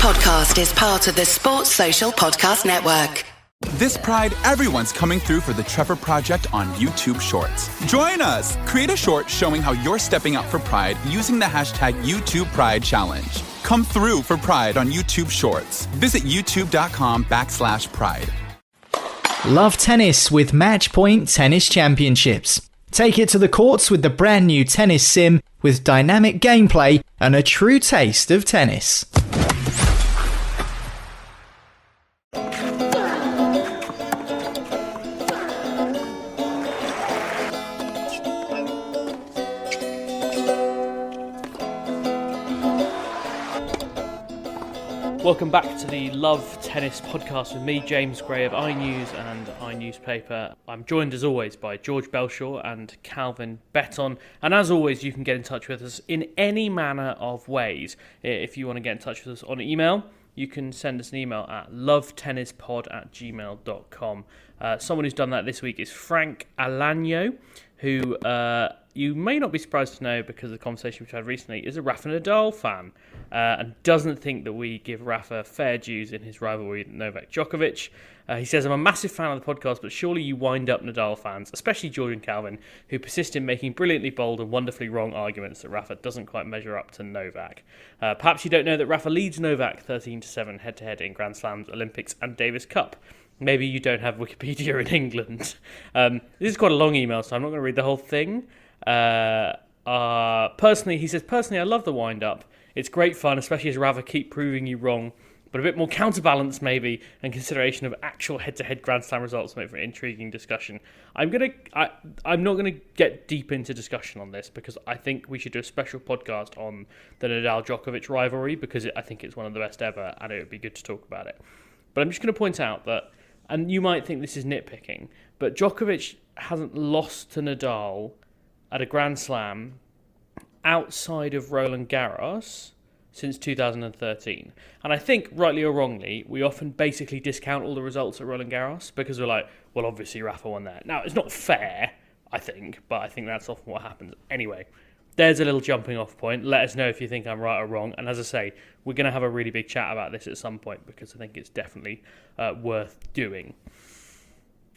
podcast is part of the Sports Social Podcast Network. This Pride, everyone's coming through for the Trevor Project on YouTube Shorts. Join us! Create a short showing how you're stepping up for Pride using the hashtag YouTube Pride Challenge. Come through for Pride on YouTube Shorts. Visit youtube.com/pride. Love tennis with Matchpoint Tennis Championships. Take it to the courts with the brand new tennis sim with dynamic gameplay and a true taste of tennis. Welcome back to the Love Tennis podcast with me, James Gray of iNews and iNewspaper. I'm joined as always by George Belshaw and Calvin Betton. And as always, you can get in touch with us in any manner of ways. If you want to get in touch with us on email, you can send us an email at lovetennispod@gmail.com. Someone who's done that this week is Frank Alagno, who you may not be surprised to know, because of the conversation we've had recently, is a Rafa Nadal fan and doesn't think that we give Rafa fair dues in his rivalry with Novak Djokovic. He says, I'm a massive fan of the podcast, but surely you wind-up Nadal fans, especially George and Calvin, who persist in making brilliantly bold and wonderfully wrong arguments that Rafa doesn't quite measure up to Novak. Perhaps you don't know that Rafa leads Novak 13-7 head-to-head in Grand Slams, Olympics and Davis Cup. Maybe you don't have Wikipedia in England. This is quite a long email, so I'm not going to read the whole thing. Personally, he says, I love the wind-up. It's great fun, especially as Rafa keep proving you wrong, but a bit more counterbalance maybe, and consideration of actual head-to-head Grand Slam results make for an intriguing discussion. I'm not gonna get deep into discussion on this, because I think we should do a special podcast on the Nadal-Djokovic rivalry, because I think it's one of the best ever, and it would be good to talk about it. But I'm just going to point out that, and you might think this is nitpicking, but Djokovic hasn't lost to Nadal at a Grand Slam outside of Roland Garros since 2013. And I think, rightly or wrongly, we often basically discount all the results at Roland Garros because we're like, well, obviously Rafa won that. Now, it's not fair, I think, but I think that's often what happens. Anyway, there's a little jumping off point. Let us know if you think I'm right or wrong. And as I say, we're going to have a really big chat about this at some point because I think it's definitely worth doing.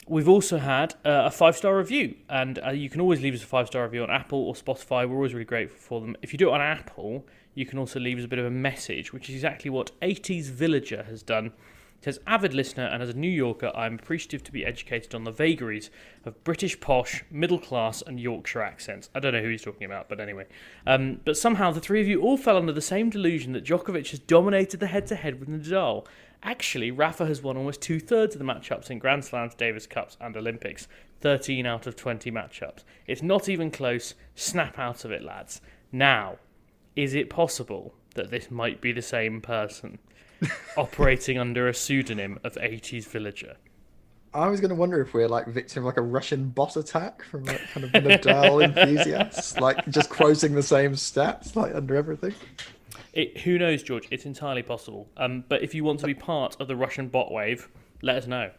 We've also had a 5-star review, and you can always leave us a 5-star review on Apple or Spotify. We're always really grateful for them. If you do it on Apple, you can also leave us a bit of a message, which is exactly what 80s Villager has done. It says, avid listener, and as a New Yorker, I'm appreciative to be educated on the vagaries of British posh, middle class, and Yorkshire accents. I don't know who he's talking about, but anyway. But somehow the three of you all fell under the same delusion that Djokovic has dominated the head-to-head with Nadal. Actually, Rafa has won almost 2/3 of the matchups in Grand Slams, Davis Cups and Olympics. 13 out of 20 matchups. It's not even close. Snap out of it, lads. Now, is it possible that this might be the same person operating under a pseudonym of 80s Villager? I was going to wonder if we're like victim of like a Russian bot attack from like kind of Nadal enthusiasts, like just quoting the same stats like under everything. Who knows, George? It's entirely possible. But if you want to be part of the Russian bot wave, let us know.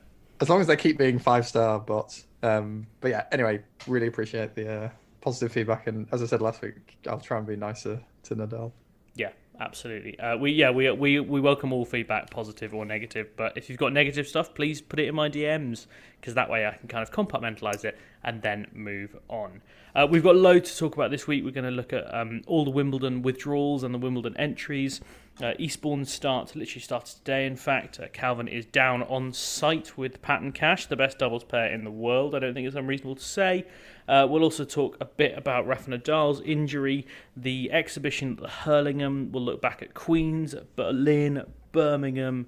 As long as they keep being 5-star bots. But yeah, anyway, really appreciate the positive feedback. And as I said last week, I'll try and be nicer to Nadal. Yeah, absolutely. We welcome all feedback, positive or negative. But if you've got negative stuff, please put it in my DMs, because that way I can kind of compartmentalise it and then move on. We've got loads to talk about this week. We're going to look at all the Wimbledon withdrawals and the Wimbledon entries. Eastbourne literally started today, in fact. Calvin is down on site with Pat and Cash, the best doubles pair in the world. I don't think it's unreasonable to say. We'll also talk a bit about Rafa Nadal's injury, the exhibition at Hurlingham. We'll look back at Queens, Berlin, Birmingham,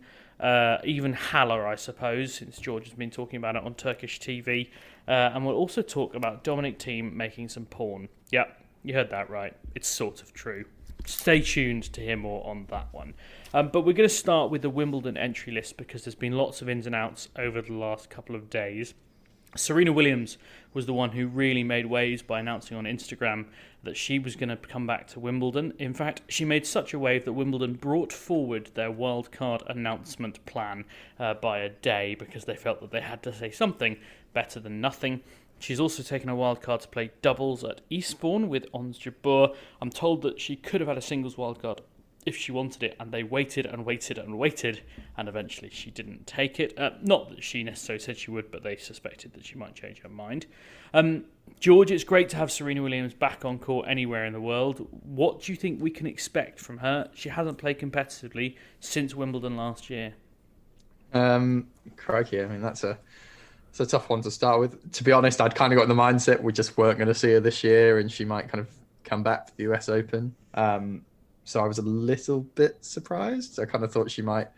even Halle, I suppose, since George has been talking about it on Turkish TV. And we'll also talk about Dominic Thiem making some porn. Yep, you heard that right. It's sort of true. Stay tuned to hear more on that one. But we're going to start with the Wimbledon entry list because there's been lots of ins and outs over the last couple of days. Serena Williams was the one who really made waves by announcing on Instagram that she was going to come back to Wimbledon. In fact, she made such a wave that Wimbledon brought forward their wildcard announcement plan by a day because they felt that they had to say something better than nothing. She's also taken a wildcard to play doubles at Eastbourne with Ons Jabeur. I'm told that she could have had a singles wildcard if she wanted it, and they waited and waited and waited, and eventually she didn't take it. Not that she necessarily said she would, but they suspected that she might change her mind. George, it's great to have Serena Williams back on court anywhere in the world. What do you think we can expect from her? She hasn't played competitively since Wimbledon last year. Crikey, I mean, it's a tough one to start with. To be honest, I'd kind of got in the mindset we just weren't going to see her this year, and she might kind of come back for the US Open. So I was a little bit surprised. I kind of thought she might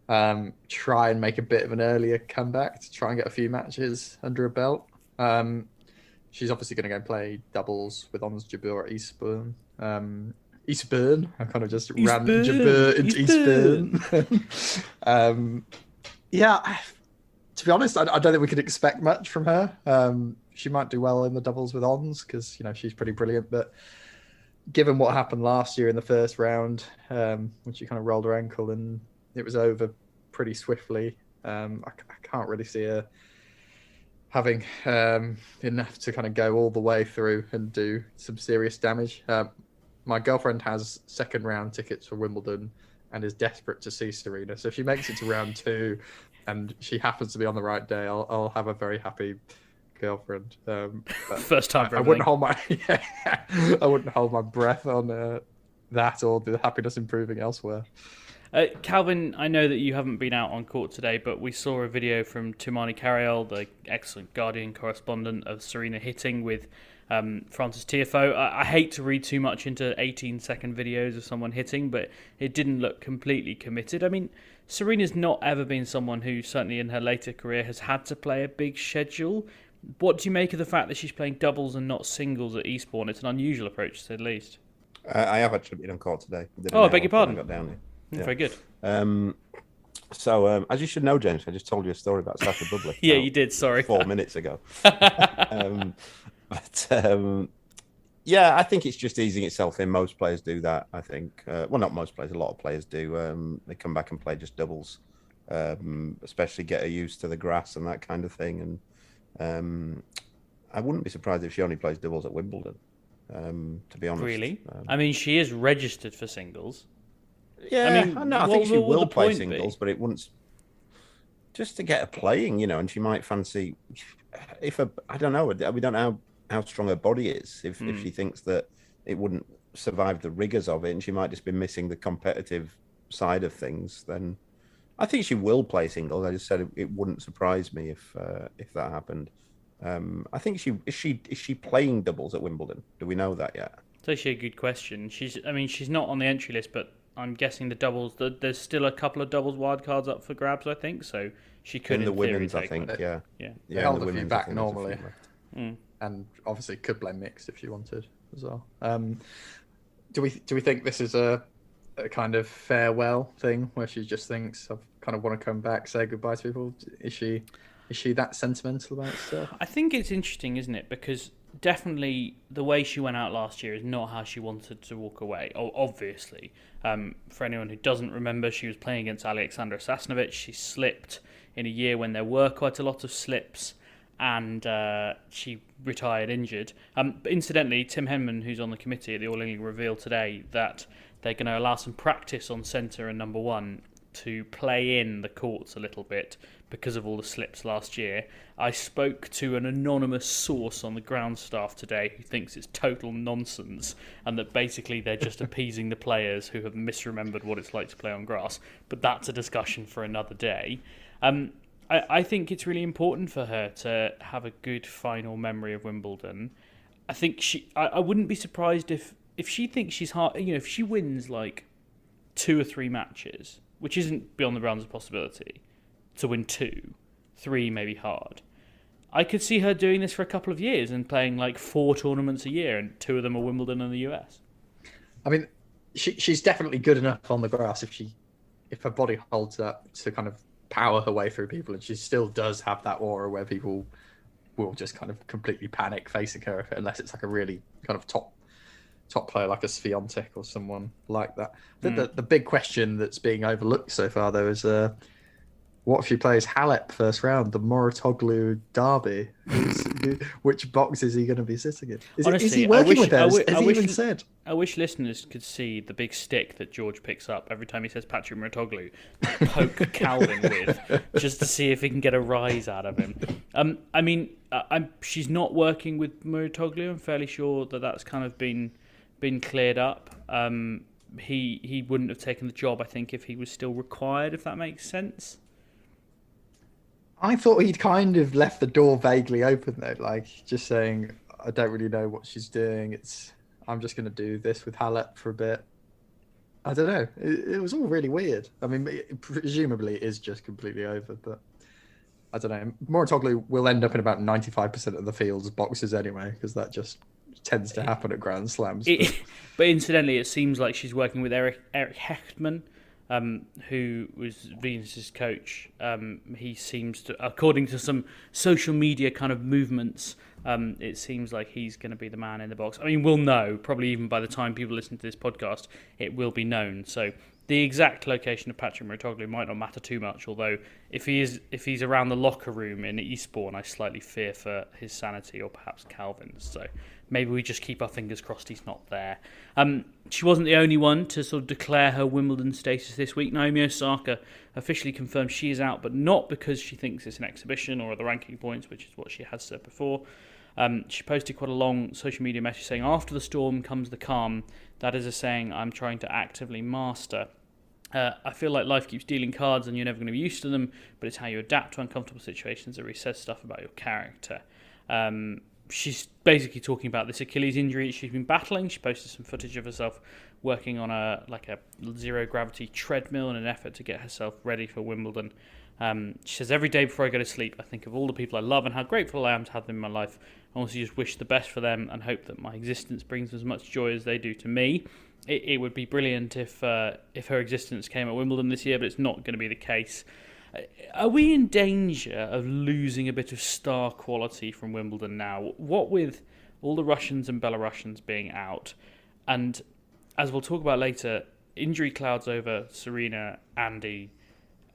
try and make a bit of an earlier comeback to try and get a few matches under her belt. She's obviously going to go and play doubles with Ons Jabeur at Eastbourne. Eastbourne. I kind of just ran Jabeur into Eastbourne. Yeah, to be honest, I don't think we could expect much from her. She might do well in the doubles with Ons because, she's pretty brilliant, but given what happened last year in the first round, when she kind of rolled her ankle and it was over pretty swiftly, I can't really see her having enough to kind of go all the way through and do some serious damage. My girlfriend has second round tickets for Wimbledon and is desperate to see Serena. So if she makes it to round 2 and she happens to be on the right day, I'll have a very happy girlfriend. First time for I wouldn't hold my breath on that or the happiness improving elsewhere. Calvin, I know that you haven't been out on court today, but we saw a video from Tumani Carayol, the excellent Guardian correspondent, of Serena hitting with Frances Tiafoe. I hate to read too much into 18-second videos of someone hitting, but it didn't look completely committed. I mean, Serena's not ever been someone who, certainly in her later career, has had to play a big schedule. What do you make of the fact that she's playing doubles and not singles at Eastbourne? It's an unusual approach, to say the least. I have actually been on court today. I beg your pardon. I got down here. Yeah. Very good. So, as you should know, James, I just told you a story about Sasha Bublik. Yeah, you did. Sorry. 4 minutes ago. Yeah, I think it's just easing itself in. Most players do that, I think. Well, not most players. A lot of players do. They come back and play just doubles, especially get used to the grass and that kind of thing. And I wouldn't be surprised if she only plays doubles at Wimbledon, to be honest. Really? I mean, she is registered for singles. Yeah, I think she will play singles, but it wouldn't. Just to get her playing, and she might fancy. I don't know. We don't know how strong her body is. If she thinks that it wouldn't survive the rigors of it, and she might just be missing the competitive side of things, then I think she will play singles. I just said it wouldn't surprise me if that happened. I think is she playing doubles at Wimbledon? Do we know that yet? It's actually a good question. She's not on the entry list, but I'm guessing the doubles. There's still a couple of doubles wildcards up for grabs, I think. So she could in the women's, theory, I think. Yeah. They held a few back normally, and obviously could play mixed if she wanted as well. Do we think this is a kind of farewell thing where she just thinks I kind of want to come back, say goodbye to people? Is she that sentimental about stuff? I think it's interesting, isn't it? Because definitely the way she went out last year is not how she wanted to walk away. Obviously, for anyone who doesn't remember, she was playing against Alexandra Sasnovich. She slipped in a year when there were quite a lot of slips, and she retired injured. But incidentally, Tim Henman, who's on the committee at the All England, revealed today that they're going to allow some practice on centre and number one to play in the courts a little bit because of all the slips last year. I spoke to an anonymous source on the ground staff today who thinks it's total nonsense and that basically they're just appeasing the players who have misremembered what it's like to play on grass. But that's a discussion for another day. I think it's really important for her to have a good final memory of Wimbledon. I think I wouldn't be surprised if she thinks she's hard. If she wins like 2 or 3 matches, which isn't beyond the realms of possibility, to win 2, 3 maybe hard. I could see her doing this for a couple of years and playing like 4 tournaments a year, and 2 of them are Wimbledon and the US. I mean, she's definitely good enough on the grass if her body holds up to kind of power her way through people, and she still does have that aura where people will just kind of completely panic facing her unless it's like a really kind of top player like a Swiatek or someone like that. The big question that's being overlooked so far, though, is what if she plays Halep first round, the Moratoglu derby? Which box is he going to be sitting in? Honestly, is he working with her? Has he even said? I wish listeners could see the big stick that George picks up every time he says Patrick Moratoglu, poke Calvin with, just to see if he can get a rise out of him. She's not working with Moratoglu. I'm fairly sure that that's kind of been cleared up. He wouldn't have taken the job, I think, if he was still required, if that makes sense. I thought he'd kind of left the door vaguely open, though, like just saying, I don't really know what she's doing. I'm just going to do this with Halep for a bit. I don't know. It was all really weird. I mean, presumably it is just completely over, but I don't know. Moratoglu will end up in about 95% of the field's boxes anyway, because that just tends to happen at Grand Slams. But incidentally, it seems like she's working with Eric Hechtman, who was Venus's coach. He seems to, according to some social media kind of movements, it seems like he's going to be the man in the box. I mean, we'll know, probably even by the time people listen to this podcast, it will be known. So the exact location of Patrick Moratoglu might not matter too much, although if he's around the locker room in Eastbourne, I slightly fear for his sanity, or perhaps Calvin's. So maybe we just keep our fingers crossed he's not there. She wasn't the only one to sort of declare her Wimbledon status this week. Naomi Osaka officially confirmed she is out, but not because she thinks it's an exhibition or the ranking points, which is what she has said before. She posted quite a long social media message saying, "After the storm comes the calm. That is a saying I'm trying to actively master. I feel like life keeps dealing cards and you're never going to be used to them, but it's how you adapt to uncomfortable situations that really says stuff about your character." She's basically talking about this Achilles injury she's been battling. She posted some footage of herself working on a zero gravity treadmill in an effort to get herself ready for Wimbledon. She says, "Every day before I go to sleep, I think of all the people I love and how grateful I am to have them in my life. I also just wish the best for them and hope that my existence brings as much joy as they do to me." It would be brilliant if her existence came at Wimbledon this year, but it's not going to be the case. Are we in danger of losing a bit of star quality from Wimbledon now? What with all the Russians and Belarusians being out, and as we'll talk about later, injury clouds over Serena, Andy,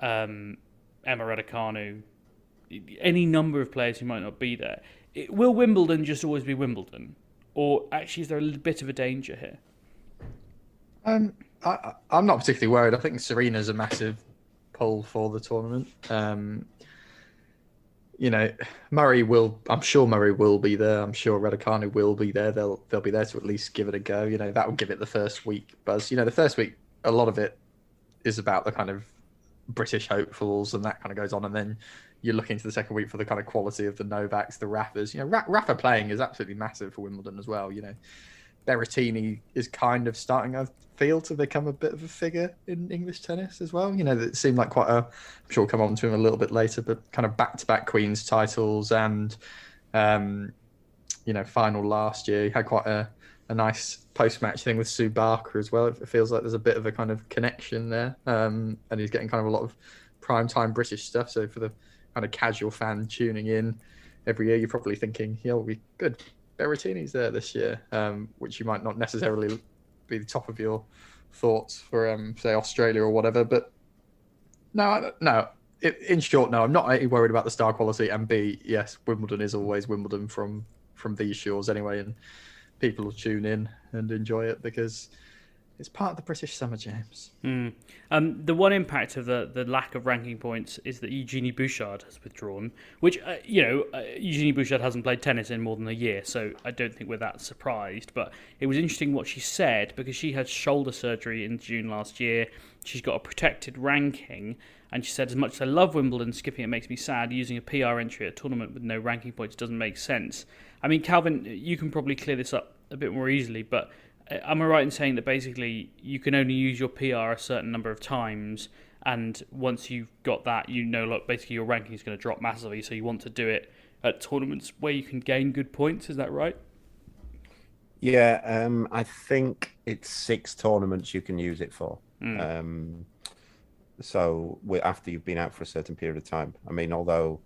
Emma Raducanu, any number of players who might not be there. Will Wimbledon just always be Wimbledon? Or actually is there a little bit of a danger here? I'm not particularly worried. I think Serena's a massive pull for the tournament. I'm sure Murray will be there. I'm sure Raducanu will be there. They'll be there to at least give it a go. That will give it the first week buzz. The first week, a lot of it is about the kind of British hopefuls and that kind of goes on, and then you're looking to the second week for the kind of quality of the Novaks, the Rafas. Rafa playing is absolutely massive for Wimbledon as well. Beretini is kind of starting, I feel, to become a bit of a figure in English tennis as well. That seemed like quite I'm sure we'll come on to him a little bit later, but kind of back-to-back Queen's titles and, final last year. He had quite a nice post-match thing with Sue Barker as well. It feels like there's a bit of a kind of connection there. And he's getting kind of a lot of prime-time British stuff. So for the kind of casual fan tuning in every year, you're probably thinking, yeah, we'll be good. Berettini's there this year, which you might not necessarily be the top of your thoughts for, say, Australia or whatever. But no. In short, no, I'm not A, worried about the star quality, and B, yes, Wimbledon is always Wimbledon from these shores anyway, and people will tune in and enjoy it because it's part of the British summer, James. The one impact of the lack of ranking points is that Eugenie Bouchard has withdrawn, which, Eugenie Bouchard hasn't played tennis in more than a year, so I don't think we're that surprised. But it was interesting what she said, because she had shoulder surgery in June last year. She's got a protected ranking, and she said, "As much as I love Wimbledon, skipping it makes me sad. Using a PR entry at a tournament with no ranking points doesn't make sense." I mean, Calvin, you can probably clear this up a bit more easily, but am I right in saying that basically you can only use your PR a certain number of times, and once you've got that, basically your ranking is going to drop massively, so you want to do it at tournaments where you can gain good points, is that right? Yeah, I think it's 6 tournaments you can use it for. So after you've been out for a certain period of time. I mean, although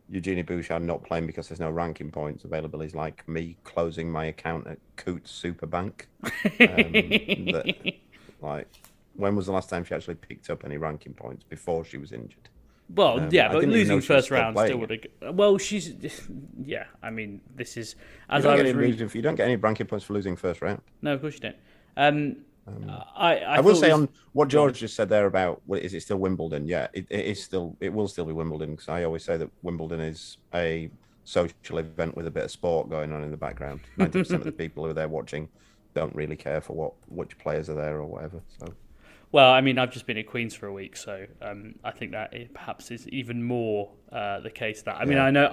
Eugenie Bouchard not playing because there's no ranking points available is like me closing my account at Coots Superbank. When was the last time she actually picked up any ranking points before she was injured? Well, but losing first round still would have. Well, she's. Yeah, I mean, this is as I was reading. You don't get any ranking points for losing first round. No, of course you don't. I will say on what George just said there about is it still Wimbledon? Yeah, it is still. It will still be Wimbledon because I always say that Wimbledon is a social event with a bit of sport going on in the background. 90% of the people who are there watching don't really care for which players are there or whatever. So. Well, I mean, I've just been at Queen's for a week, so I think that it perhaps is even more the case that I mean, I know.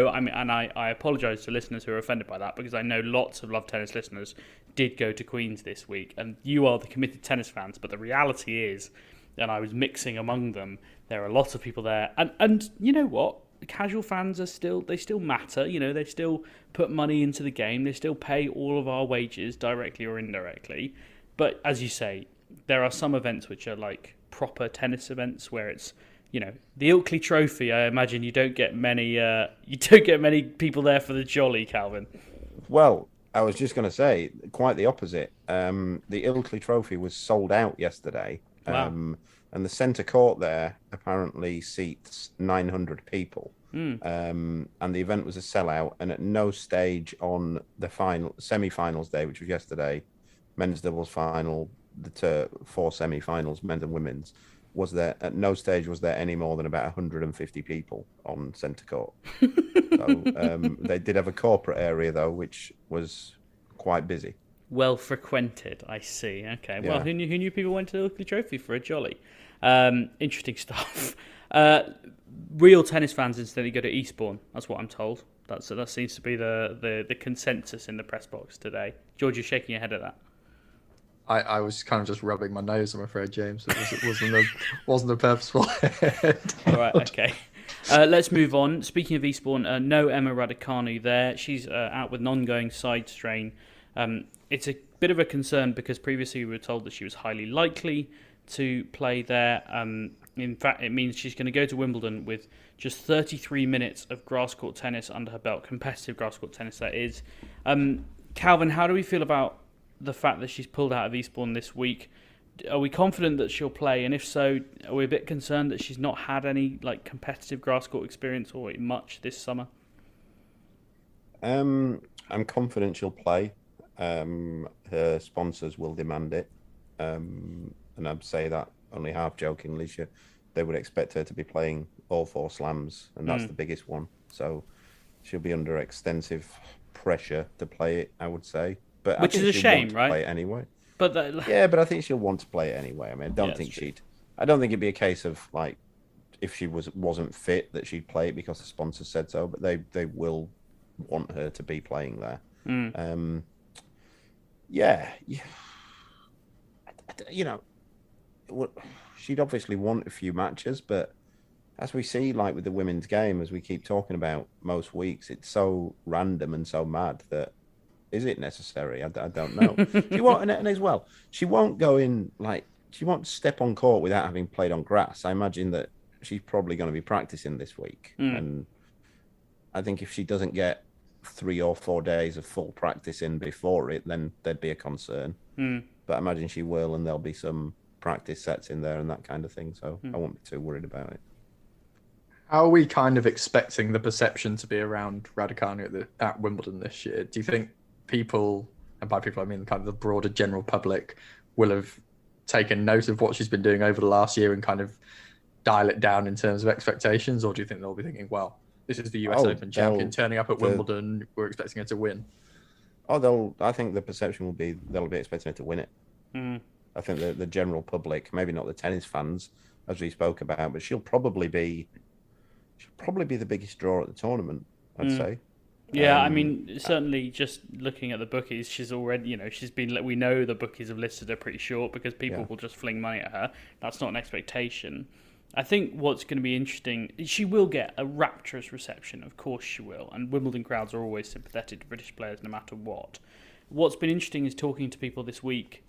I mean, and I apologise to listeners who are offended by that because I know lots of Love Tennis listeners did go to Queen's this week, and you are the committed tennis fans. But the reality is, and I was mixing among them, there are a lot of people there, and you know what? Casual fans are still matter. You know, they still put money into the game. They still pay all of our wages directly or indirectly. But as you say, there are some events which are like proper tennis events where it's, you know, the Ilkley Trophy. I imagine you don't get many people there for the jolly, Calvin. Well, I was just going to say quite the opposite. The Ilkley Trophy was sold out yesterday. Wow. And the centre court there apparently seats 900 people. Mm. And the event was a sellout. And at no stage on the semi-finals day, which was yesterday, men's doubles final, the 4 semi-finals, men's and women's, at no stage was there any more than about 150 people on centre court. So they did have a corporate area though, which was quite busy. Well frequented, I see. Okay, well, Yeah. who knew people went to the Ilkley Trophy for a jolly? Interesting stuff. Real tennis fans instead go to Eastbourne. That's what I'm told. That seems to be the consensus in the press box today. George, you're shaking your head at that. I was kind of just rubbing my nose, I'm afraid, James. It wasn't a purposeful. All right, okay. Let's move on. Speaking of Eastbourne, no Emma Raducanu there. She's out with an ongoing side strain. It's a bit of a concern because previously we were told that she was highly likely to play there. In fact, it means she's going to go to Wimbledon with just 33 minutes of grass court tennis under her belt, competitive grass court tennis that is. Calvin, how do we feel about the fact that she's pulled out of Eastbourne this week? Are we confident that she'll play? And if so, are we a bit concerned that she's not had any competitive grass court experience or much this summer? I'm confident she'll play. Her sponsors will demand it. And I'd say that only half jokingly. They would expect her to be playing all 4 slams, and that's the biggest one. So she'll be under extensive pressure to play it, I would say. But which is a shame, right? Play it anyway. But but I think she'll want to play it anyway. I mean, I don't think it'd be a case of if she wasn't fit that she'd play it because the sponsors said so. But they will want her to be playing there. You know, she'd obviously want a few matches, but as we see, with the women's game, as we keep talking about most weeks, it's so random and so mad that. Is it necessary? I don't know. She won't, and as well, she won't go in she won't step on court without having played on grass. I imagine that she's probably going to be practicing this week, and I think if she doesn't get 3 or 4 days of full practice in before it, then there'd be a concern. But I imagine she will, and there'll be some practice sets in there and that kind of thing. So I won't be too worried about it. How are we kind of expecting the perception to be around Raducanu at Wimbledon this year? Do you think people, and by people I mean kind of the broader general public, will have taken note of what she's been doing over the last year and kind of dial it down in terms of expectations? Or do you think they'll be thinking, well, this is the US Open champion turning up at Wimbledon, we're expecting her to win? I think the perception will be they'll be expecting her to win it. I think the general public, maybe not the tennis fans, as we spoke about, but she'll probably be the biggest draw at the tournament, I'd say. Yeah, I mean, certainly just looking at the bookies, she's already, we know the bookies have listed her pretty short because people will just fling money at her. That's not an expectation. I think what's going to be interesting, she will get a rapturous reception, of course she will, and Wimbledon crowds are always sympathetic to British players no matter what. What's been interesting is talking to people this week,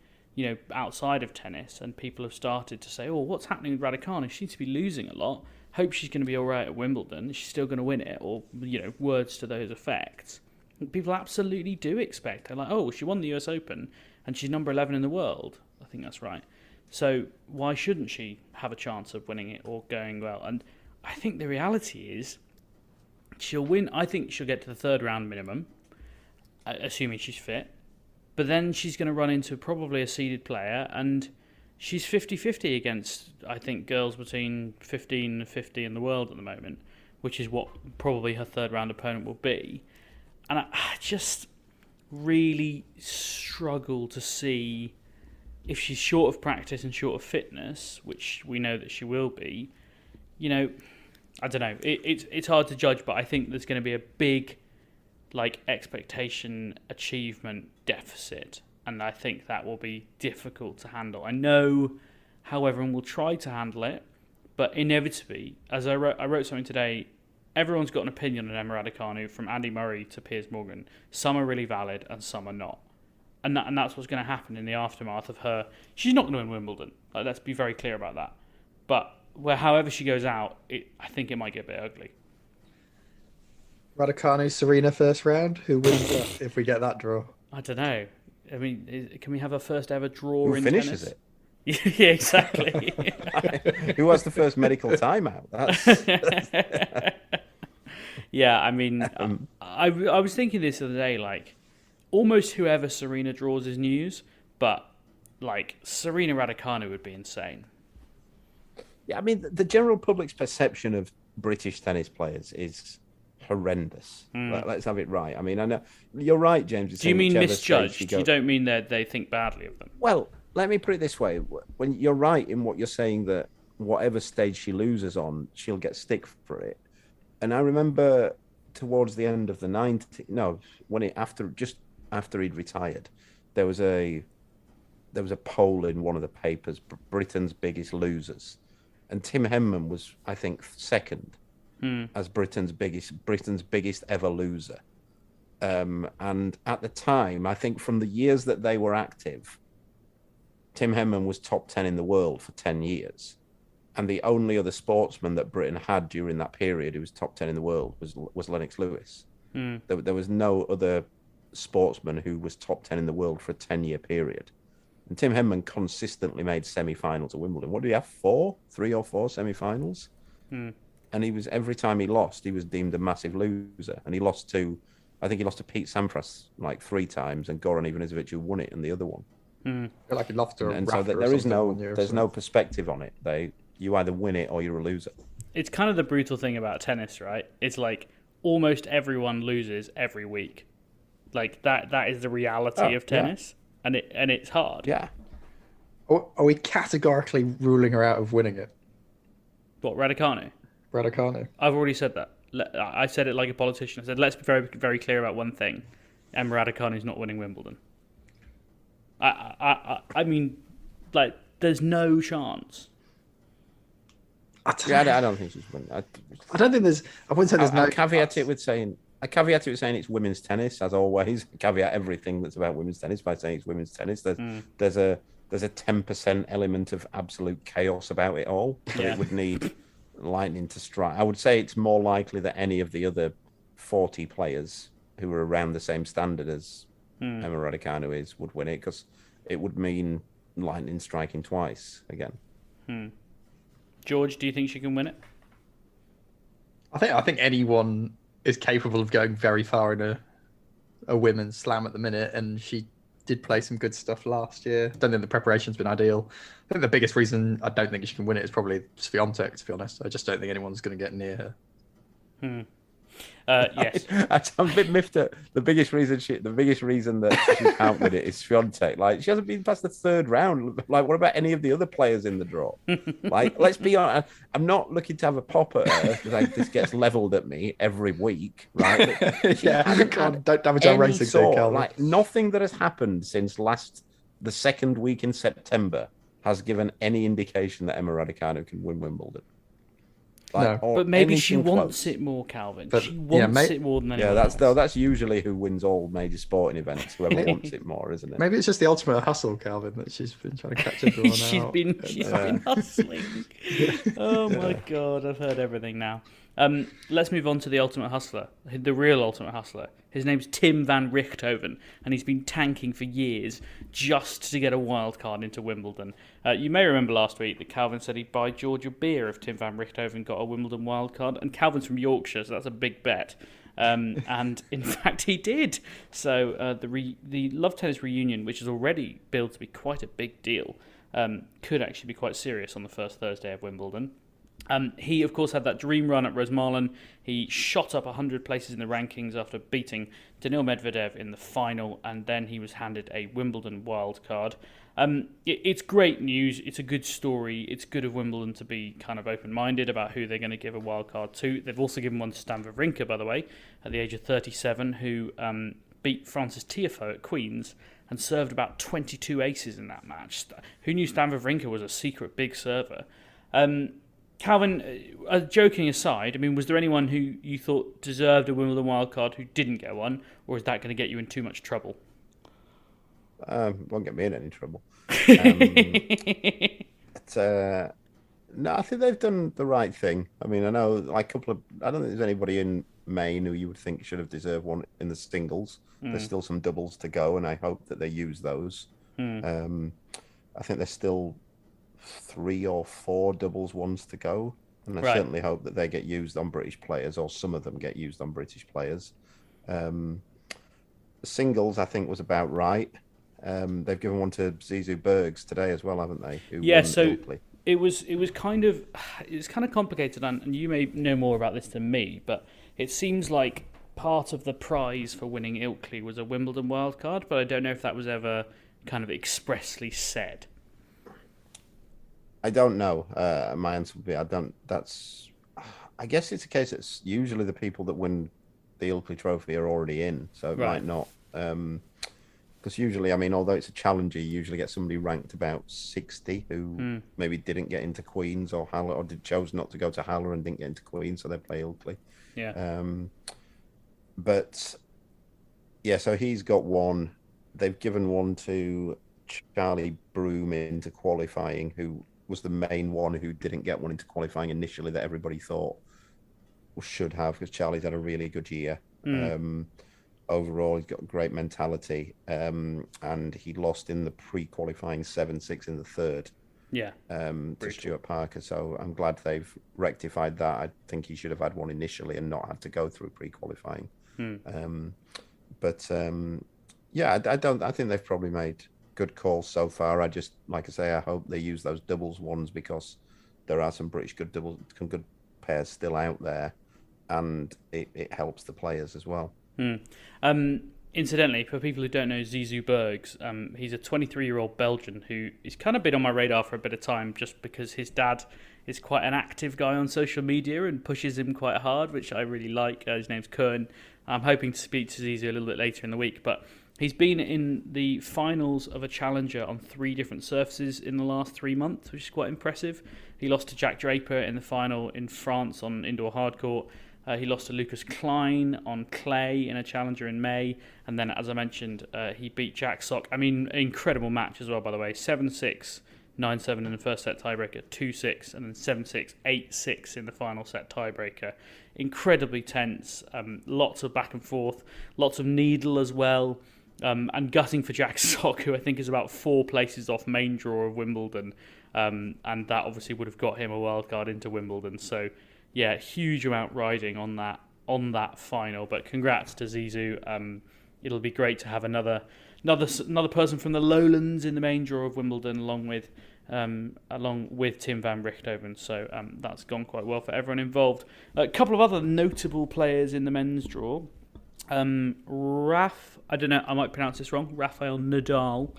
outside of tennis, and people have started to say, what's happening with Raducanu? She seems to be losing a lot. Hope she's going to be all right at Wimbledon. Is she still going to win it? Or, words to those effects. People absolutely do expect. They're like, she won the US Open and she's number 11 in the world. I think that's right. So why shouldn't she have a chance of winning it or going well? And I think the reality is she'll win. I think she'll get to the third round minimum, assuming she's fit. But then she's going to run into probably a seeded player, and she's 50-50 against, I think, girls between 15 and 50 in the world at the moment, which is what probably her third round opponent will be. And I just really struggle to see, if she's short of practice and short of fitness, which we know that she will be, I don't know. It's hard to judge, but I think there's going to be a big expectation achievement deficit, and I think that will be difficult to handle. I know how everyone will try to handle it, but inevitably, as I wrote something today, everyone's got an opinion on Emma Raducanu, from Andy Murray to Piers Morgan. Some are really valid and some are not. And that's what's going to happen in the aftermath of her. She's not going to win Wimbledon. Let's be very clear about that. But however she goes out, I think it might get a bit ugly. Raducanu, Serena first round. Who wins that if we get that draw? I don't know. I mean, can we have a first ever draw Who in finishes tennis? It? Yeah, exactly. Who has the first medical timeout? Yeah, I mean, I was thinking this the other day, almost whoever Serena draws is news, but Serena Raducanu would be insane. Yeah, I mean, the general public's perception of British tennis players is horrendous. Let's have it right. I mean, I know you're right, James. Do you mean misjudged? You don't mean that they think badly of them? Well, let me put it this way: when you're right in what you're saying, that whatever stage she loses on, she'll get stick for it. And I remember towards the end of the 90s, just after he'd retired, there was a poll in one of the papers, Britain's biggest losers, and Tim Henman was, I think, second as Britain's biggest ever loser. And at the time, I think from the years that they were active, Tim Henman was top 10 in the world for 10 years. And the only other sportsman that Britain had during that period who was top 10 in the world was Lennox Lewis. There was no other sportsman who was top 10 in the world for a 10-year period. And Tim Henman consistently made semi-finals at Wimbledon. What did he have? 3 or 4 semi-finals? And every time he lost, he was deemed a massive loser. And he lost to Pete Sampras 3 times, and Goran Ivanisevic, who won it, and the other one. I feel like he lost to and Rafa so there's no perspective on it. You either win it or you're a loser. It's kind of the brutal thing about tennis, right? It's almost everyone loses every week. That is the reality of tennis, and it's hard. Yeah. Are we categorically ruling her out of winning it? What, Raducanu? I've already said that. I said it like a politician. I said, let's be very, very clear about one thing. Emma Raducanu's not winning Wimbledon. I mean, there's no chance. I don't think she's winning. I don't think there's. I wouldn't say there's no. I caveat it with saying it's women's tennis, as always. I caveat everything that's about women's tennis by saying it's women's tennis. There's a 10% element of absolute chaos about it all. It would need lightning to strike. I would say it's more likely that any of the other 40 players who are around the same standard as Emma Raducanu would win it, because it would mean lightning striking twice again. George, do you think she can win it? I think anyone is capable of going very far in a women's slam at the minute, and she did play some good stuff last year. I don't think the preparation's been ideal. I think the biggest reason I don't think she can win it is probably Swiatek, to be honest. I just don't think anyone's going to get near her. Yes, I'm a bit miffed at the biggest reason that she can't win it is Swiatek. She hasn't been past the third round. What about any of the other players in the draw? Let's be honest. I'm not looking to have a pop at her because this gets levelled at me every week, right? Don't damage our racing, Calvin. Nothing that has happened since the second week in September has given any indication that Emma Raducanu can win Wimbledon. No. But maybe she wants it more, Calvin. She wants it more than anyone else. That's usually who wins all major sporting events. Whoever wants it more, isn't it? Maybe it's just the ultimate hustle, Calvin, that she's been trying to catch everyone She's been hustling. Oh my God, I've heard everything now. Let's move on to the ultimate hustler, the real ultimate hustler. His name's Tim van Rijthoven, and he's been tanking for years just to get a wild card into Wimbledon. You may remember last week that Calvin said he'd buy Georgia beer if Tim van Rijthoven got a Wimbledon wild card, and Calvin's from Yorkshire, so that's a big bet. And in fact, he did. So the Love Tennis reunion, which is already billed to be quite a big deal, could actually be quite serious on the first Thursday of Wimbledon. He, of course, had that dream run at Rosmalen. He shot up 100 places in the rankings after beating Daniil Medvedev in the final, and then he was handed a Wimbledon wildcard. It's great news. It's a good story. It's good of Wimbledon to be kind of open-minded about who they're going to give a wildcard to. They've also given one to Stan Wawrinka, by the way, at the age of 37, who beat Francis Tiafoe at Queen's and served about 22 aces in that match. Who knew Stan Wawrinka was a secret big server? Calvin, joking aside, I mean, was there anyone who you thought deserved a Wimbledon wildcard who didn't get one, or is that going to get you in too much trouble? Won't get me in any trouble. No, I think they've done the right thing. I mean, I know like I don't think there's anybody in Maine who you would think should have deserved one in the singles. There's still some doubles to go, and I hope that they use those. I think there's still 3 or 4 doubles ones to go, and I certainly hope that they get used on British players, or some of them get used on British players. The singles, I think, was about right. They've given one to Zizou Bergs today as well, haven't they? It was kind of complicated, and you may know more about this than me, but it seems like part of the prize for winning Ilkley was a Wimbledon wildcard, but I don't know if that was ever kind of expressly said. I don't know. My answer would be I don't. I guess it's a case it's usually the people that win the Ilkley Trophy are already in, so it might not. Because usually, I mean, although it's a challenger, you usually get somebody ranked about 60 who maybe didn't get into Queen's or Haller, or chose not to go to Haller and didn't get into Queen's, so they play Ilkley. Yeah. But yeah, so he's got one. They've given one to Charlie Broom into qualifying, who was the main one who didn't get one into qualifying initially that everybody thought should have, because Charlie's had a really good year. Overall, he's got a great mentality, and he lost in the pre-qualifying 7-6 in the third to Stuart Parker. So I'm glad they've rectified that. I think he should have had one initially and not had to go through pre-qualifying. I think they've probably made good calls so far. I just, like I say, I hope they use those doubles ones, because there are some British good doubles, some good pairs still out there, and it helps the players as well. Incidentally, for people who don't know Zizou Bergs, he's a 23-year-old Belgian who is kind of been on my radar for a bit of time, just because his dad is quite an active guy on social media and pushes him quite hard, which I really like. His name's Kern. I'm hoping to speak to Zizou a little bit later in the week, but he's been in the finals of a challenger on 3 different surfaces in the last 3 months, which is quite impressive. He lost to Jack Draper in the final in France on indoor hardcourt. He lost to Lucas Klein on clay in a challenger in May. And then, as I mentioned, he beat Jack Sock. I mean, incredible match as well, by the way. 7-6, 9-7 in the first set tiebreaker, 2-6, and then 7-6, 8-6 in the final set tiebreaker. Incredibly tense, lots of back and forth, lots of needle as well. And gutting for Jack Sock, who I think is about 4 places off main draw of Wimbledon. And that obviously would have got him a wildcard into Wimbledon. So, yeah, huge amount riding on that final. But congrats to Zizou. It'll be great to have another person from the lowlands in the main draw of Wimbledon, along with Tim van Rijthoven. So that's gone quite well for everyone involved. A couple of other notable players in the men's draw. I don't know, I might pronounce this wrong. Raphael Nadal.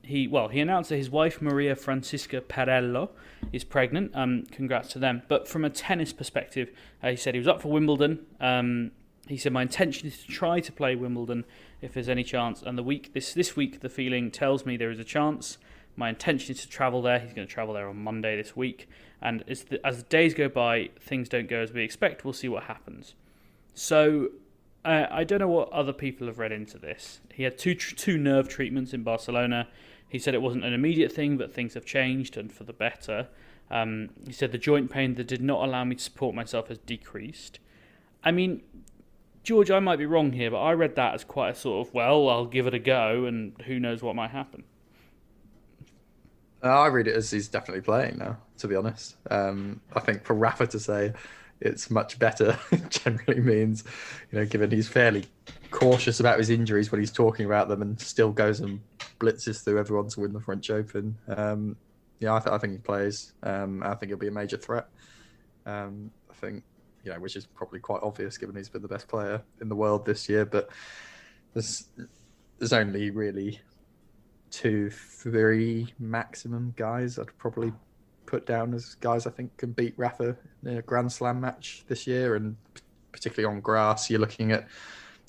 He announced that his wife Maria Francisca Perello is pregnant. Congrats to them. But from a tennis perspective, he said he was up for Wimbledon. He said, my intention is to try to play Wimbledon if there's any chance. And this week, the feeling tells me there is a chance. My intention is to travel there. He's going to travel there on Monday this week. And as the days go by, things don't go as we expect. We'll see what happens. So I don't know what other people have read into this. He had two nerve treatments in Barcelona. He said it wasn't an immediate thing, but things have changed and for the better. He said the joint pain that did not allow me to support myself has decreased. I mean, George, I might be wrong here, but I read that as quite a sort of, well, I'll give it a go and who knows what might happen. I read it as he's definitely playing now, to be honest. I think for Rafa to say it's much better generally means, given he's fairly cautious about his injuries when he's talking about them and still goes and blitzes through everyone to win the French Open. I think he plays. I think he'll be a major threat. I think, which is probably quite obvious given he's been the best player in the world this year. But there's only really 2-3 maximum guys I'd probably put down as guys I think can beat Rafa in a Grand Slam match this year, and particularly on grass. You're looking at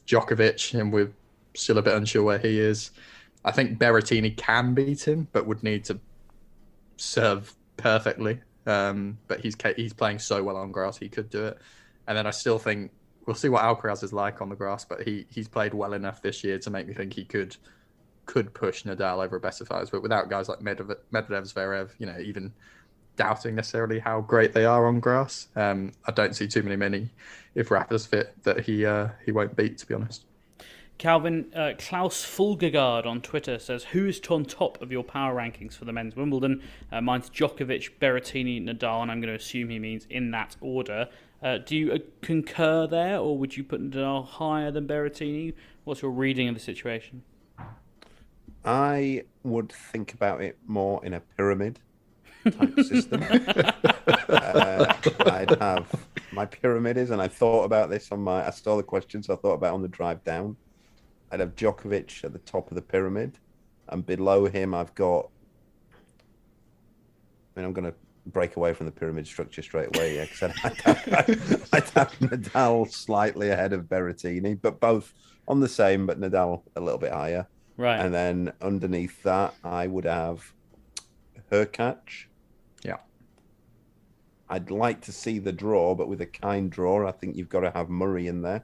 Djokovic, and we're still a bit unsure where he is. I think Berettini can beat him, but would need to serve perfectly. But he's playing so well on grass, he could do it. And then I still think we'll see what Alcaraz is like on the grass, but he's played well enough this year to make me think he could push Nadal over a best of fives. But without guys like Medvedev, Zverev, even doubting necessarily how great they are on grass, I don't see too many if Rafa's fit that he won't beat, to be honest. Calvin, Klaus Fulgegard on Twitter says, who is on top of your power rankings for the men's Wimbledon? Mine's Djokovic, Berettini, Nadal, and I'm going to assume he means in that order. Do you concur there, or would you put Nadal higher than Berettini? What's your reading of the situation? I would think about it more in a pyramid type system. I'd have my pyramid is, and I thought about this I saw the questions, so I thought about it on the drive down. I'd have Djokovic at the top of the pyramid, and below him I'm going to break away from the pyramid structure straight away. Yeah, because I'd have Nadal slightly ahead of Berettini, but both on the same, but Nadal a little bit higher. Right. And then underneath that, I would have Hurkacz. Yeah. I'd like to see the draw, but with a kind draw, I think you've got to have Murray in there.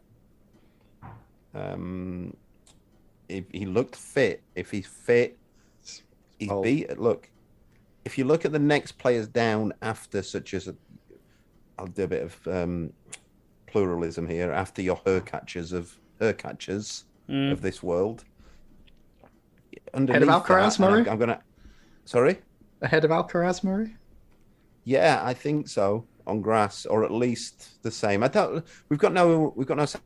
If he looked fit, if he's fit, he's beat. Look, if you look at the next players down after, such as I'll do a bit of pluralism here, after your Hurkaczes of this world. Ahead of Alcaraz, Murray? I'm gonna. Sorry. Ahead of Alcaraz, Murray? Yeah, I think so. On grass, or at least the same. I don't. We've got no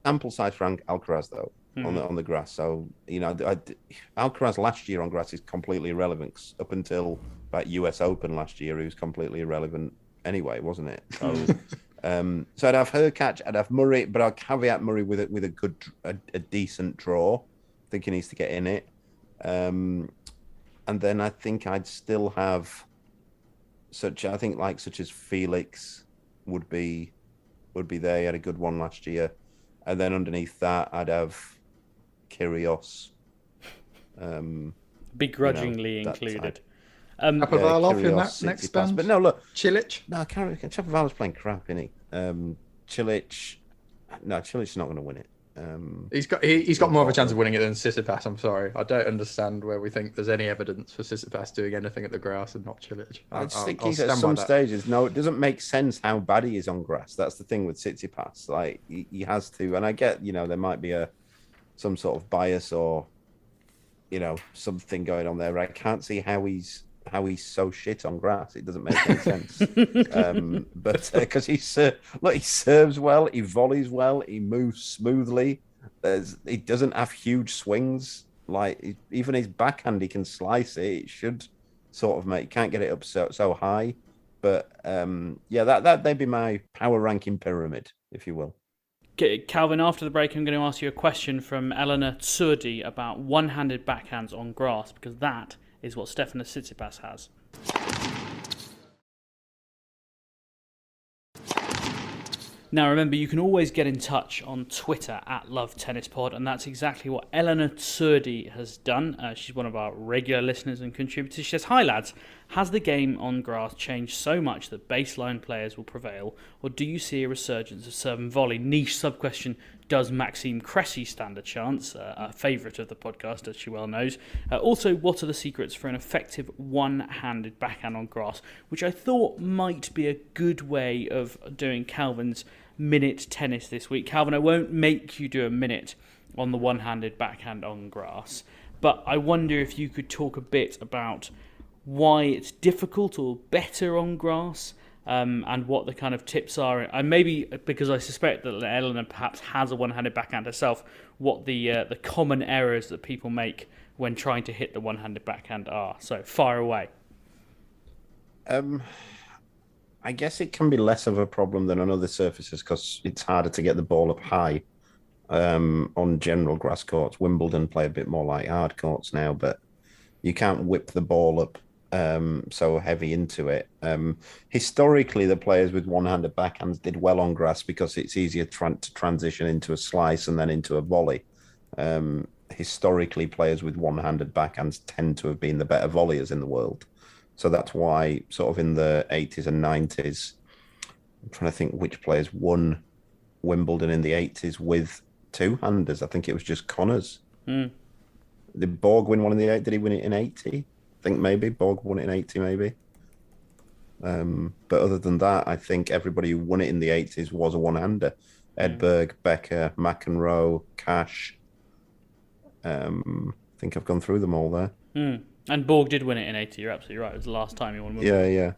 sample size for Alcaraz though on the grass. So Alcaraz last year on grass is completely irrelevant. Up until about US Open last year, he was completely irrelevant anyway, wasn't it? So, so I'd have Hurkacz, I'd have Murray, but I'll caveat Murray with a decent draw. I think he needs to get in it, and then I think I'd still have such as Felix would be there. He had a good one last year, and then underneath that I'd have Kyrgios, begrudgingly included. Shapovalov in that next band. But no, look, Cilic. No, Shapovalov's playing crap, isn't he? Cilic is not going to win it. He's got more of a chance of winning it than Tsitsipas. I'm sorry, I don't understand where we think there's any evidence for Tsitsipas doing anything at the grass and not Cilic. I just think he's at some stages. No, it doesn't make sense how bad he is on grass. That's the thing with Tsitsipas. Like he has to, and I get there might be some sort of bias or something going on there. I can't see how he's so shit on grass. It doesn't make any sense. But because he serves well, he volleys well, he moves smoothly. He doesn't have huge swings. Like even his backhand, he can slice it. It should sort of make. Can't get it up so high. But that'd be my power ranking pyramid, if you will. Calvin, after the break, I'm going to ask you a question from Eleanor Tsurdi about one-handed backhands on grass, because that is what Stefanos Tsitsipas has. Now remember, you can always get in touch on Twitter at LoveTennisPod, and that's exactly what Eleanor Tsurdi has done. She's one of our regular listeners and contributors. She says, "Hi lads, Has the game on grass changed so much that baseline players will prevail, or do you see a resurgence of serve and volley? Niche sub-question, does Maxime Cressy stand a chance? A favourite of the podcast, as she well knows. Also, what are the secrets for an effective one-handed backhand on grass, which I thought might be a good way of doing Calvin's minute tennis this week. Calvin, I won't make you do a minute on the one-handed backhand on grass, but I wonder if you could talk a bit about why it's difficult or better on grass, and what the kind of tips are. And maybe, because I suspect that Eleanor perhaps has a one-handed backhand herself, what the common errors that people make when trying to hit the one-handed backhand are. So, fire away. I guess it can be less of a problem than on other surfaces because it's harder to get the ball up high on general grass courts. Wimbledon play a bit more like hard courts now, but you can't whip the ball up so heavy into it. Historically, the players with one-handed backhands did well on grass because it's easier to transition into a slice and then into a volley. Historically, players with one-handed backhands tend to have been the better volleyers in the world. So that's why sort of in the 80s and 90s, I'm trying to think which players won Wimbledon in the 80s with two-handers. I think it was just Connors. Did Borg win one in the 80s? Did he win it in 80? I think maybe. Borg won it in 80 maybe. But other than that, I think everybody who won it in the 80s was a one-hander. Edberg, Becker, McEnroe, Cash. I think I've gone through them all there. And Borg did win it in 80, you're absolutely right. It was the last time he won Wimbledon.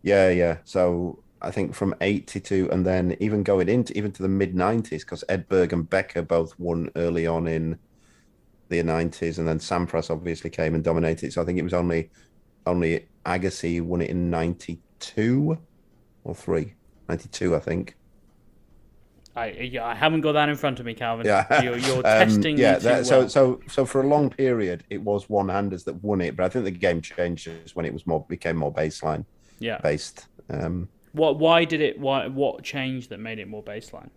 Yeah. So I think from 82 and then even going into even to the mid-90s, because Edberg and Becker both won early on in the 90s, and then Sampras obviously came and dominated. So I think it was only Agassi who won it in 92 or 3. 92, I think. I haven't got that in front of me, Calvin. Yeah. You're testing me too well. So for a long period, it was one-handers that won it, but I think the game changed when it became more baseline based. What changed that made it more baseline?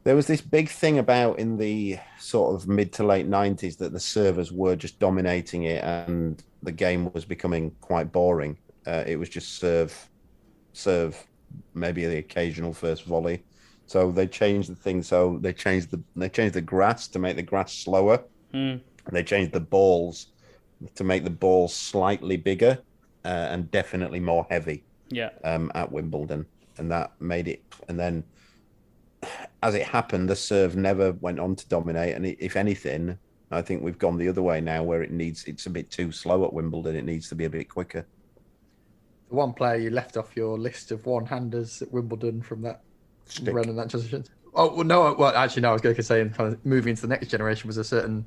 There was this big thing about in the sort of mid to late 90s that the servers were just dominating it and the game was becoming quite boring. It was just serve, maybe the occasional first volley. So they changed the thing. So they changed the grass to make the grass slower. And they changed the balls to make the balls slightly bigger and definitely more heavy. At Wimbledon, and that made it. And then, as it happened, the serve never went on to dominate. And if anything, I think we've gone the other way now, where it's a bit too slow at Wimbledon. It needs to be a bit quicker. The one player you left off your list of one-handers at Wimbledon from that run and that transition. Oh well, no. Well, actually, no. I was going to say, and kind of moving into the next generation was a certain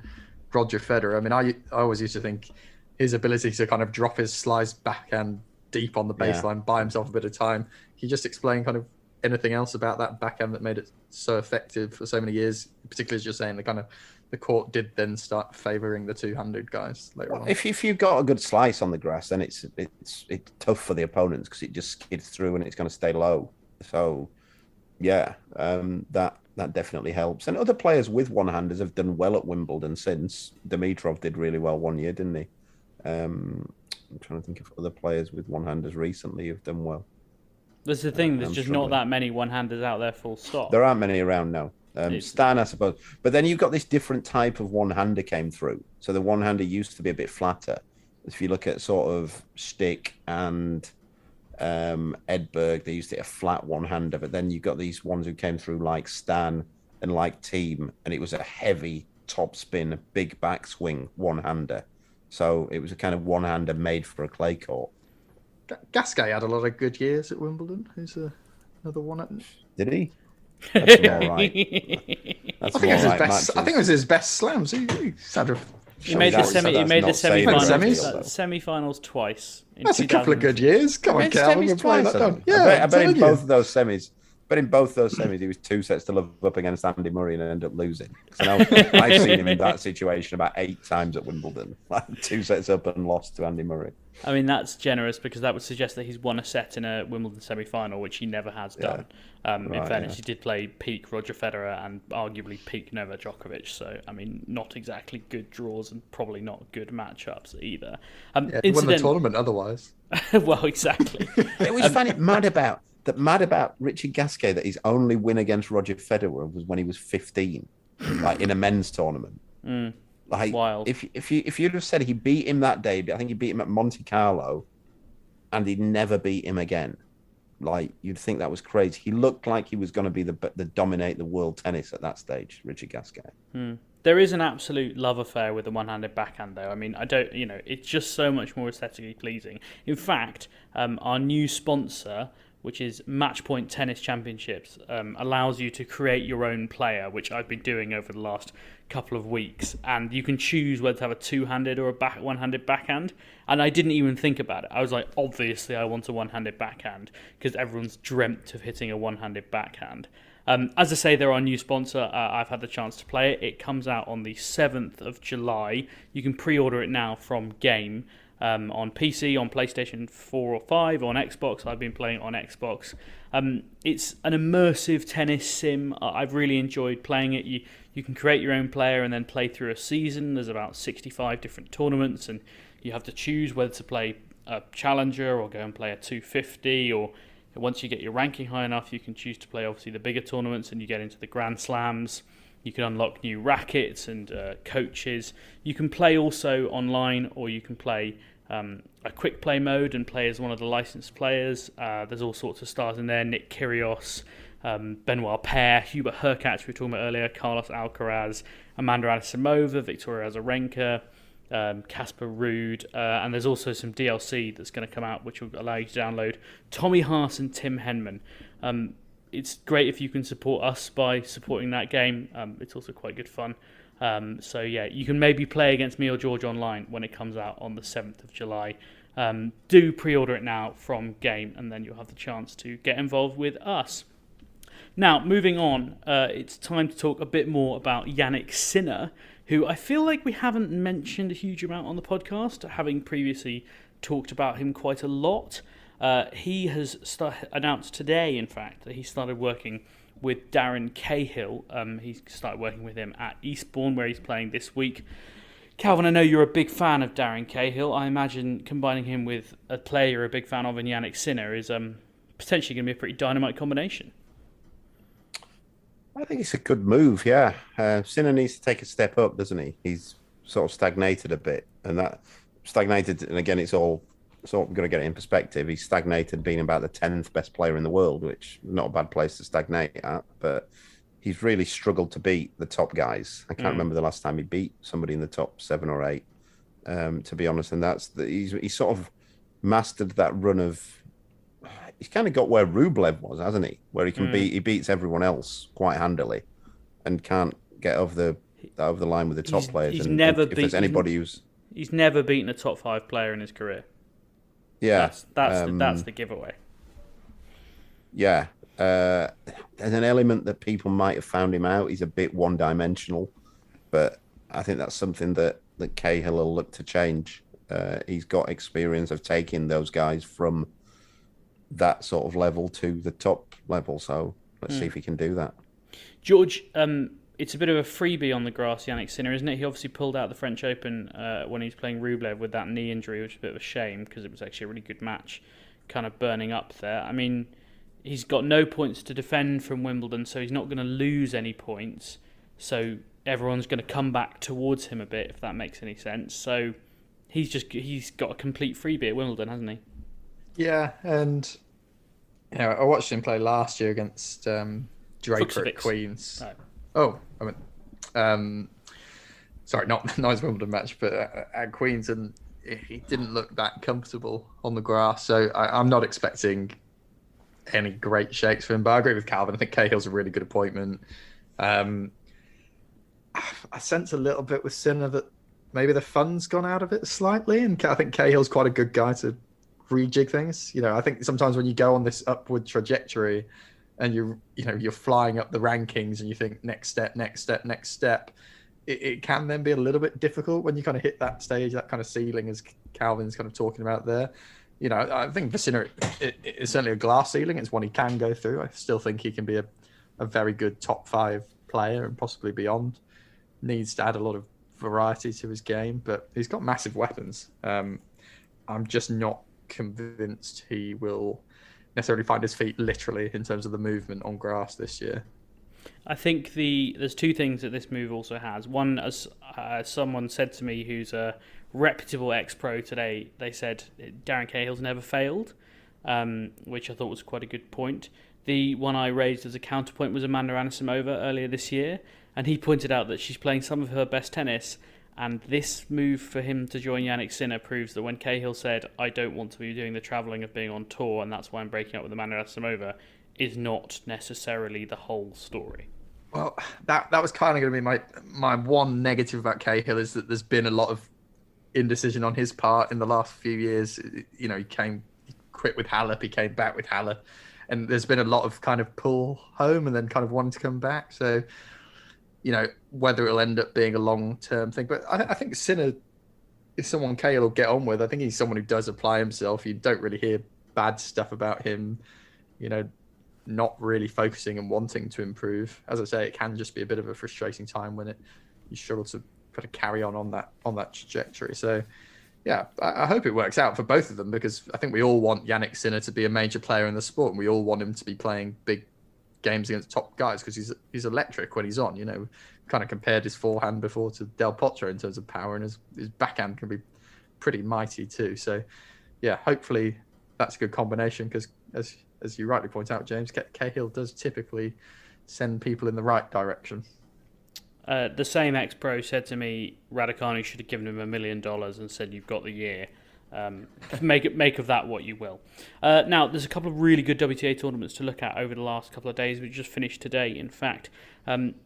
Roger Federer. I mean, I always used to think his ability to kind of drop his slice backhand deep on the baseline, buy himself a bit of time. Can you just explain kind of anything else about that backhand that made it so effective for so many years? Particularly as you're saying, the court did then start favouring the two-handed guys later on. If you've got a good slice on the grass, then it's tough for the opponents because it just skids through and it's going to stay low. So, that definitely helps. And other players with one-handers have done well at Wimbledon since. Dimitrov did really well one year, didn't he? I'm trying to think of other players with one-handers recently who've done well. That's the thing. There's just not that many one-handers out there. Full stop. There aren't many around now. Stan, I suppose. But then you've got this different type of one-hander came through. So the one-hander used to be a bit flatter. If you look at sort of Stick and Edberg, they used to hit a flat one-hander. But then you've got these ones who came through like Stan and like Team, and it was a heavy top spin, big backswing one-hander. So it was a kind of one-hander made for a clay court. Gasquet had a lot of good years at Wimbledon. Who's another one? Did he? That's all right. I think it was his best slams. He made the semi-finals twice. That's a couple of good years. Come on, Cal. I bet in both of those semis, But in both those semis, he was 2 sets to love up against Andy Murray and ended up losing. So I've seen him in that situation about 8 times at Wimbledon, like 2 sets up and lost to Andy Murray. I mean, that's generous because that would suggest that he's won a set in a Wimbledon semi-final, which he never has done. In fairness, he did play peak Roger Federer and arguably peak Novak Djokovic. So, I mean, not exactly good draws and probably not good matchups either. He won the tournament otherwise. Well, exactly. I always find it mad about Richie Gasquet that his only win against Roger Federer was when he was 15, like in a men's tournament. Like, wild. If you'd have said he beat him that day, I think he beat him at Monte Carlo, and he'd never beat him again. Like, you'd think that was crazy. He looked like he was going to be the dominate the world tennis at that stage, Richie Gasquet. There is an absolute love affair with the one-handed backhand, though. I mean, it's just so much more aesthetically pleasing. In fact, our new sponsor, which is Matchpoint Tennis Championships, allows you to create your own player, which I've been doing over the last couple of weeks. And you can choose whether to have a two-handed or a one-handed backhand. And I didn't even think about it. I was like, obviously I want a one-handed backhand because everyone's dreamt of hitting a one-handed backhand. As I say, they're our new sponsor. I've had the chance to play it. It comes out on the 7th of July. You can pre-order it now from Game. On PC, on PlayStation 4 or 5, on Xbox. I've been playing it on Xbox. It's an immersive tennis sim. I've really enjoyed playing it. You can create your own player and then play through a season. There's about 65 different tournaments, and you have to choose whether to play a challenger or go and play a 250, or once you get your ranking high enough, you can choose to play obviously the bigger tournaments and you get into the Grand Slams. You can unlock new rackets and coaches. You can play also online, or you can play a quick play mode and play as one of the licensed players. There's all sorts of stars in there: Nick Kyrgios, Benoit Paire, Hubert Hurkacz, we were talking about earlier, Carlos Alcaraz, Amanda Anisimova, Victoria Azarenka, Casper Ruud, and there's also some DLC that's going to come out which will allow you to download Tommy Haas and Tim Henman. It's great if you can support us by supporting that game. It's also quite good fun. So yeah, you can maybe play against me or George online when it comes out on the 7th of July. Do pre-order it now from Game, and then you'll have the chance to get involved with us. Now, moving on, it's time to talk a bit more about Jannik Sinner, who I feel like we haven't mentioned a huge amount on the podcast, having previously talked about him quite a lot. He has announced today, in fact, that he started working with Darren Cahill. He started working with him at Eastbourne, where he's playing this week. Calvin, I know you're a big fan of Darren Cahill. I imagine combining him with a player you're a big fan of in Jannik Sinner is potentially going to be a pretty dynamite combination. I think it's a good move, yeah. Sinner needs to take a step up, doesn't he? He's sort of stagnated a bit, and again, it's all sort of got to get it in perspective. He's stagnated being about the 10th best player in the world, which is not a bad place to stagnate at, but he's really struggled to beat the top guys. I can't remember the last time he beat somebody in the top 7 or 8, to be honest. And he's sort of mastered that run of. He's kind of got where Rublev was, hasn't he? Where he beats everyone else quite handily, and can't get over the line with the top players. He's He's never beaten a top 5 player in his career. Yeah, that's the giveaway. Yeah, there's an element that people might have found him out. He's a bit one-dimensional, but I think that's something that Cahill will look to change. He's got experience of taking those guys from that sort of level to the top level, so let's see if he can do that. George, it's a bit of a freebie on the grass, Jannik Sinner, isn't it? He obviously pulled out the French Open when he was playing Rublev with that knee injury, which is a bit of a shame because it was actually a really good match, kind of burning up there. I mean, he's got no points to defend from Wimbledon, so he's not going to lose any points. So everyone's going to come back towards him a bit, if that makes any sense. So he's got a complete freebie at Wimbledon, hasn't he? Yeah, and I watched him play last year against Draper at Queen's. Sorry, not his Wimbledon match, but at Queen's, and he didn't look that comfortable on the grass. So I'm not expecting any great shakes for him. But I agree with Calvin. I think Cahill's a really good appointment. I sense a little bit with Sinner that maybe the fun's gone out of it slightly, and I think Cahill's quite a good guy to rejig things. I think sometimes when you go on this upward trajectory, and you're flying up the rankings, and you think next step, it can then be a little bit difficult when you kind of hit that stage, that kind of ceiling, as Calvin's kind of talking about there. I think for Sinner, it's certainly a glass ceiling. It's one he can go through. I still think he can be a very good top 5 player and possibly beyond. Needs to add a lot of variety to his game, but he's got massive weapons. I'm just not convinced he will necessarily find his feet literally in terms of the movement on grass this year. I think there's 2 things that this move also has. One, as someone said to me who's a reputable ex-pro today, they said Darren Cahill's never failed, which I thought was quite a good point. The one I raised as a counterpoint was Amanda Anisimova earlier this year, and he pointed out that she's playing some of her best tennis, and this move for him to join Jannik Sinner proves that when Cahill said, I don't want to be doing the travelling of being on tour, and that's why I'm breaking up with Amanda Anisimova, is not necessarily the whole story. Well, that was kind of going to be my one negative about Cahill, is that there's been a lot of indecision on his part in the last few years. He quit with Halep, he came back with Halep, and there's been a lot of kind of pull home and then kind of wanting to come back. So, whether it'll end up being a long-term thing. But I think Sinner is someone Cahill will get on with. I think he's someone who does apply himself. You don't really hear bad stuff about him, not really focusing and wanting to improve. As I say, it can just be a bit of a frustrating time when you struggle to kind of carry on that trajectory. So, yeah, I hope it works out for both of them, because I think we all want Jannik Sinner to be a major player in the sport, and we all want him to be playing big games against top guys, because he's electric when he's on. Kind of compared his forehand before to Del Potro in terms of power, and his backhand can be pretty mighty too. So, yeah, hopefully that's a good combination, because as you rightly point out, James, Cahill does typically send people in the right direction. The same ex-pro said to me, Raducanu should have given him $1 million and said, you've got the year. Make of that what you will. Now, there's a couple of really good WTA tournaments to look at over the last couple of days. We just finished today, in fact.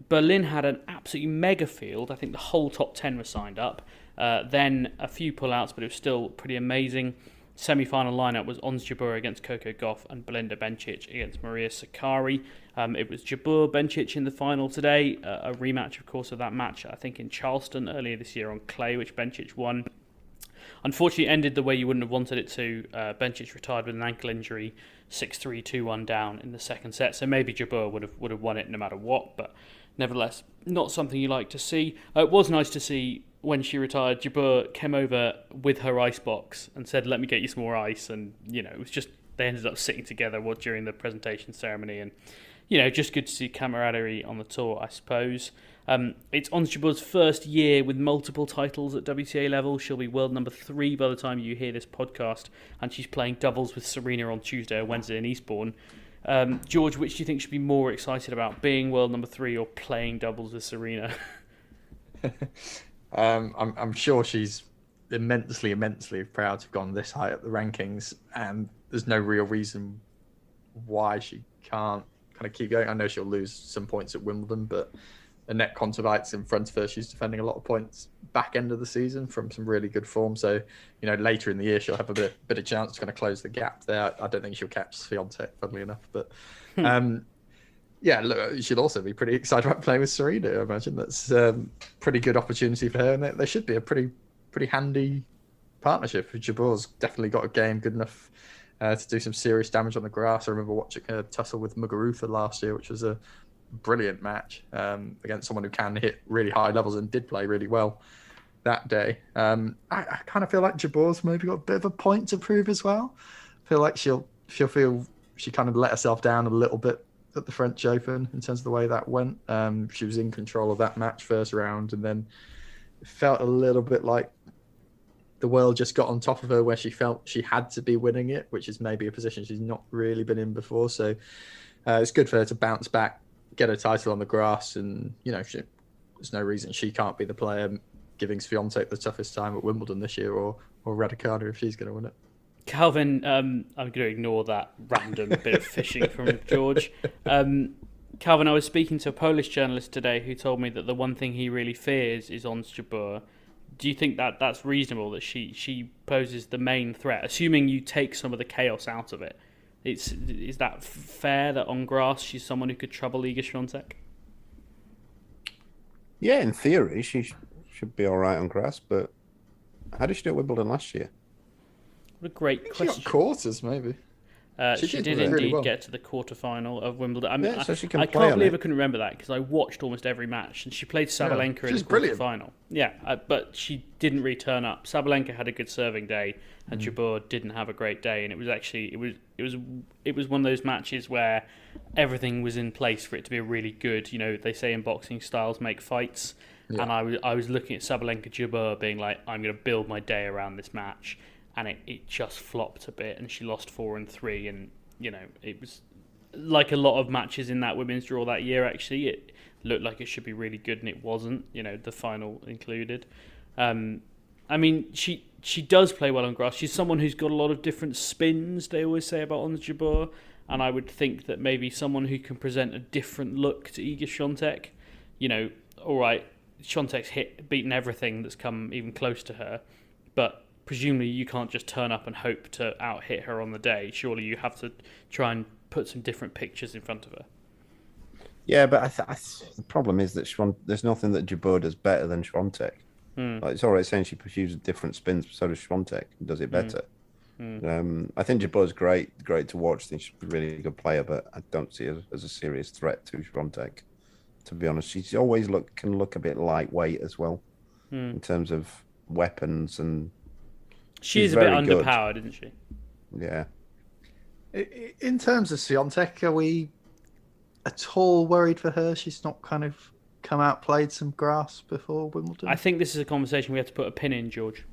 Berlin had an absolutely mega field. I think the whole top 10 was signed up. Then a few pullouts, but it was still pretty amazing. Semi-final lineup was Ons Jabeur against Coco Gauff and Belinda Bencic against Maria Sakkari. It was Jabeur Bencic in the final today. A rematch, of course, of that match, I think, in Charleston earlier this year on clay, which Bencic won. Unfortunately, ended the way you wouldn't have wanted it to. Bencic retired with an ankle injury, 6-3, 2-1 down in the second set. So maybe Jabeur would have won it no matter what, but nevertheless, not something you like to see. It was nice to see when she retired, Jabeur came over with her ice box and said, let me get you some more ice. And, it was just, they ended up sitting together during the presentation ceremony. And, just good to see camaraderie on the tour, I suppose. It's Ons Jabeur's first year with multiple titles at WTA level. She'll be world number 3 by the time you hear this podcast. And she's playing doubles with Serena on Tuesday or Wednesday in Eastbourne. George, which do you think should be more excited about, being world number 3 or playing doubles with Serena? I'm sure she's immensely proud to have gone this high up the rankings, and there's no real reason why she can't kind of keep going. I know she'll lose some points at Wimbledon, but Annette Kontaveit in front of her. She's defending a lot of points back end of the season from some really good form. So, later in the year, she'll have a bit of chance to kind of close the gap there. I don't think she'll catch Swiatek, funnily enough, but yeah, look, she'll also be pretty excited about playing with Serena. I imagine that's a pretty good opportunity for her, and there should be a pretty handy partnership. Jabeur's definitely got a game good enough to do some serious damage on the grass. I remember watching her tussle with Muguruza last year, which was a brilliant match against someone who can hit really high levels and did play really well that day. I kind of feel like Jabeur's maybe got a bit of a point to prove as well. I feel like she'll feel she kind of let herself down a little bit at the French Open in terms of the way that went. She was in control of that match first round, and then it felt a little bit like the world just got on top of her, where she felt she had to be winning it, which is maybe a position she's not really been in before. So it's good for her to bounce back, get a title on the grass, and there's no reason she can't be the player giving Swiatek the toughest time at Wimbledon this year, or Raducanu if she's going to win it. Calvin, I'm going to ignore that random bit of fishing from George. Calvin, I was speaking to a Polish journalist today who told me that the one thing he really fears is Ons Jabeur. Do you think that that's reasonable, that she poses the main threat, assuming you take some of the chaos out of it? Is that fair that on grass she's someone who could trouble Iga Świątek? Yeah, in theory she should be all right on grass, but how did she do at Wimbledon last year? What a great question. She got quarters, maybe. She did indeed get to the quarterfinal of Wimbledon. I mean, so she can I play can't on believe it. I couldn't remember that because I watched almost every match, and she played Sabalenka in the quarterfinal. Yeah, but she didn't really turn up. Sabalenka had a good serving day, and Jabeur didn't have a great day, and it was actually it was one of those matches where everything was in place for it to be a really good. You know, they say in boxing, styles make fights, and I was looking at Sabalenka Jabeur, being like, I'm going to build my day around this match. And it just flopped a bit, and she lost 4-3. And you know, it was like a lot of matches in that women's draw that year. Actually, it looked like it should be really good, and it wasn't. You know, the final included. I mean, she does play well on grass. She's someone who's got a lot of different spins. They always say about Ons Jabeur, and I would think that maybe someone who can present a different look to Iga Świątek. You know, all right, Świątek's beaten everything that's come even close to her, but presumably you can't just turn up and hope to out-hit her on the day. Surely you have to try and put some different pictures in front of her. Yeah, but the problem is that there's nothing that Jabeur does better than Świątek. Like, it's all right saying she uses different spins, but so does Świątek and does it better. I think Jabeur's great to watch. I think she's a really good player, but I don't see her as a serious threat to Świątek. To be honest, she's always can look a bit lightweight as well in terms of weapons and. She's a bit underpowered, isn't she? Yeah. In terms of Świątek, are we at all worried for her? She's not kind of come out, played some grass before Wimbledon? I think this is a conversation we have to put a pin in, George.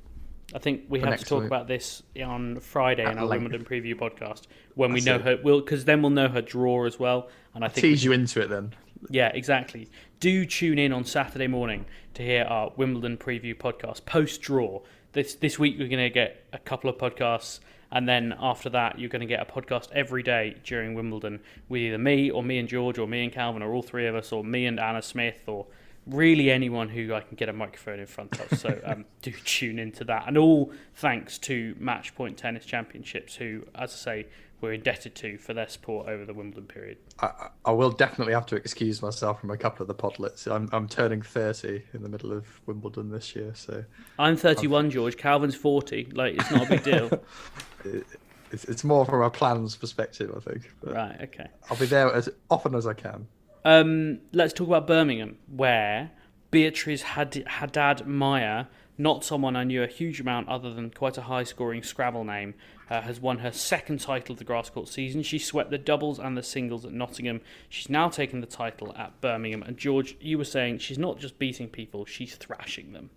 I think we have to talk about this on Friday in our Wimbledon preview podcast when we know her. Because then we'll know her draw as well. And I think tease you into it then. Yeah, exactly. Do tune in on Saturday morning to hear our Wimbledon preview podcast post-draw. This week we're going to get a couple of podcasts, and then after that you're going to get a podcast every day during Wimbledon with either me or me and George or me and Calvin or all three of us or me and Anna Smith or really anyone who I can get a microphone in front of. So do tune into that. And all thanks to Matchpoint Tennis Championships, who, as I say, we're indebted to for their support over the Wimbledon period. I will definitely have to excuse myself from a couple of the podlets. I'm turning 30 in the middle of Wimbledon this year, so I'm 31, George. Calvin's 40. Like, it's not a big deal. It's more from a plans perspective, I think. But right. Okay. I'll be there as often as I can. Let's talk about Birmingham, where Beatrice Haddad Meyer, not someone I knew a huge amount other than quite a high-scoring Scrabble name, has won her second title of the grass court season. She swept the doubles and the singles at Nottingham. She's now taken the title at Birmingham. And George, you were saying she's not just beating people, she's thrashing them.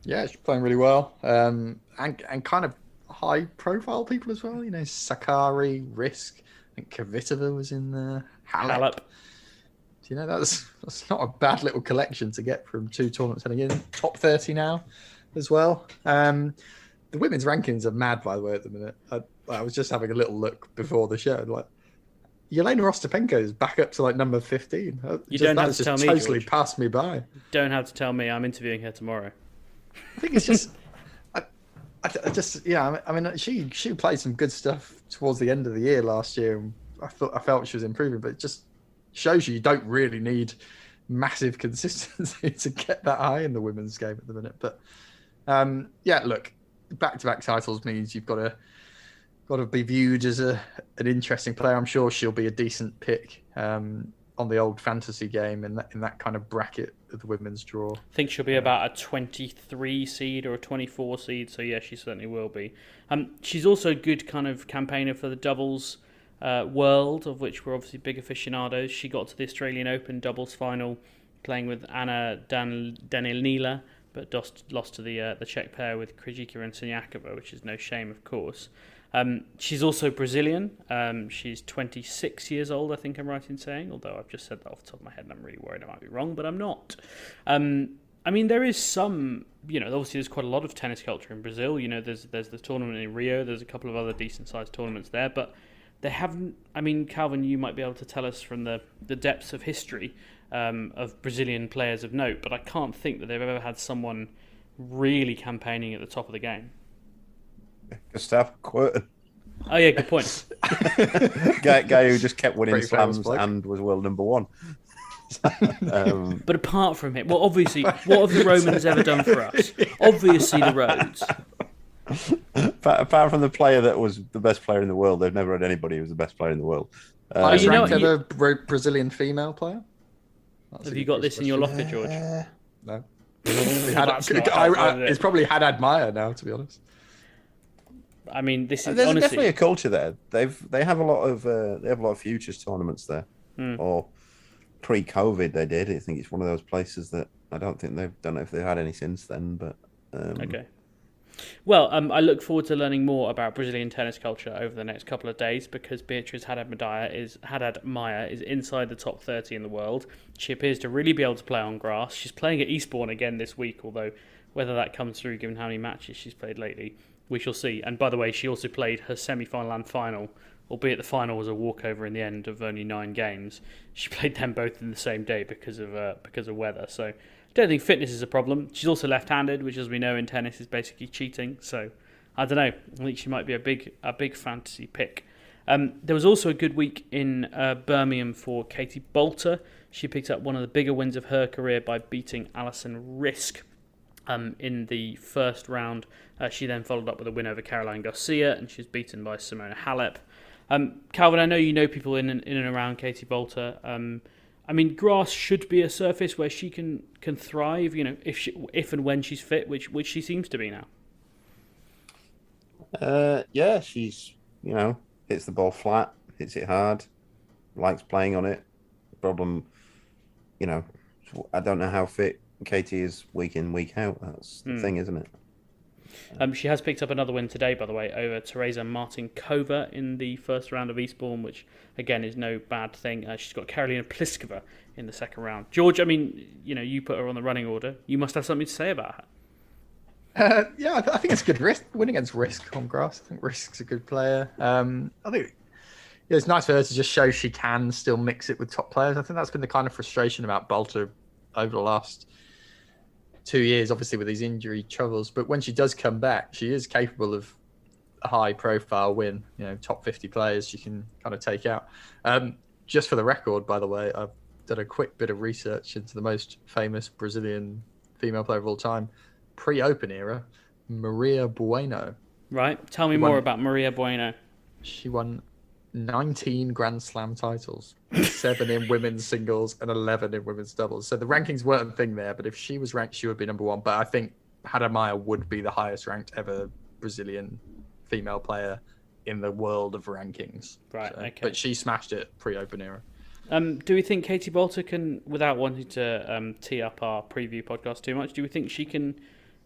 Yeah, she's playing really well. And kind of high-profile people as well. You know, Sakari, Risk, I think Kvitova was in there. Halep. You know, that's not a bad little collection to get from two tournaments heading in. Top 30 now as well. The women's rankings are mad, by the way, at the minute. I was just having a little look before the show. Like, Yelena Ostapenko is back up to like number 15. You don't have to tell me, totally George. Passed me by. Don't have to tell me. I'm interviewing her tomorrow. I think it's just... I mean, she played some good stuff towards the end of the year last year. And I felt she was improving, but it just shows you don't really need massive consistency to get that high in the women's game at the minute. But look, back-to-back titles means you've got to be viewed as an interesting player. I'm sure she'll be a decent pick on the old fantasy game in that kind of bracket of the women's draw. I think she'll be about a 23 seed or a 24 seed. So yeah, she certainly will be. She's also a good kind of campaigner for the doubles world, of which we're obviously big aficionados. She got to the Australian Open doubles final playing with Anna Danilnila, but lost to the Czech pair with Krejcikova and Siniakova, which is no shame, of course. She's also Brazilian. She's 26 years old, I think I'm right in saying, although I've just said that off the top of my head and I'm really worried I might be wrong, but I'm not. I mean, there is some, obviously there's quite a lot of tennis culture in Brazil. There's the tournament in Rio, there's a couple of other decent-sized tournaments there, but they haven't... I mean, Calvin, you might be able to tell us from the depths of history of Brazilian players of note, but I can't think that they've ever had someone really campaigning at the top of the game. Gustavo Kuerten. Oh yeah, good point. guy who just kept winning slams and was world number one. But apart from him, well, obviously, what have the Romans ever done for us? Obviously, the roads. Apart from the player that was the best player in the world, they've never had anybody who was the best player in the world. Ever Brazilian female player? Have you got this in your locker, George? No. It's probably Haddad Meyer now, to be honest. I mean, this is there's honestly definitely a culture there. They have a lot of futures tournaments there, or pre-COVID they did. I think it's one of those places that I don't know if they've had any since then. But okay. Well, I look forward to learning more about Brazilian tennis culture over the next couple of days because Beatriz Haddad Meyer is inside the top 30 in the world. She appears to really be able to play on grass. She's playing at Eastbourne again this week, although whether that comes through given how many matches she's played lately, we shall see. And by the way, she also played her semi-final and final, albeit the final was a walkover in the end of only 9 games. She played them both in the same day because of weather. So I don't think fitness is a problem. She's also left-handed, which, as we know in tennis, is basically cheating. So I don't know. I think she might be a big fantasy pick. There was also a good week in Birmingham for Katie Boulter. She picked up one of the bigger wins of her career by beating Alison Risk in the first round. She then followed up with a win over Caroline Garcia, and she was beaten by Simona Halep. Calvin, I know you know people in and around Katie Boulter. I mean, grass should be a surface where she can thrive, you know, if and when she's fit, which she seems to be now. Yeah, she's, you know, hits the ball flat, hits it hard, likes playing on it. The problem, you know, I don't know how fit Katie is week in, week out. That's the thing, isn't it? She has picked up another win today, by the way, over Teresa Martinkova in the first round of Eastbourne, which, again, is no bad thing. She's got Karolina Pliskova in the second round. George, I mean, you know, you put her on the running order. You must have something to say about her. Yeah, I think it's a good risk. Win against Risk on grass. I think Risk's a good player. I think it's nice for her to just show she can still mix it with top players. I think that's been the kind of frustration about Boulter over the last 2 years, obviously with these injury troubles. But when she does come back, she is capable of a high-profile win. You know, top 50 players she can kind of take out. Just for the record, by the way, I've done a quick bit of research into the most famous Brazilian female player of all time, pre-Open era, Maria Bueno. Right. Tell me more about Maria Bueno. She won 19 Grand Slam titles, 7 in women's singles and 11 in women's doubles. So the rankings weren't a thing there, but if she was ranked, she would be number 1. But I think Haddad Meyer would be the highest ranked ever Brazilian female player in the world of rankings. Right, okay. But she smashed it pre-Open era. Do we think Katie Boulter can, without wanting to tee up our preview podcast too much, do we think she can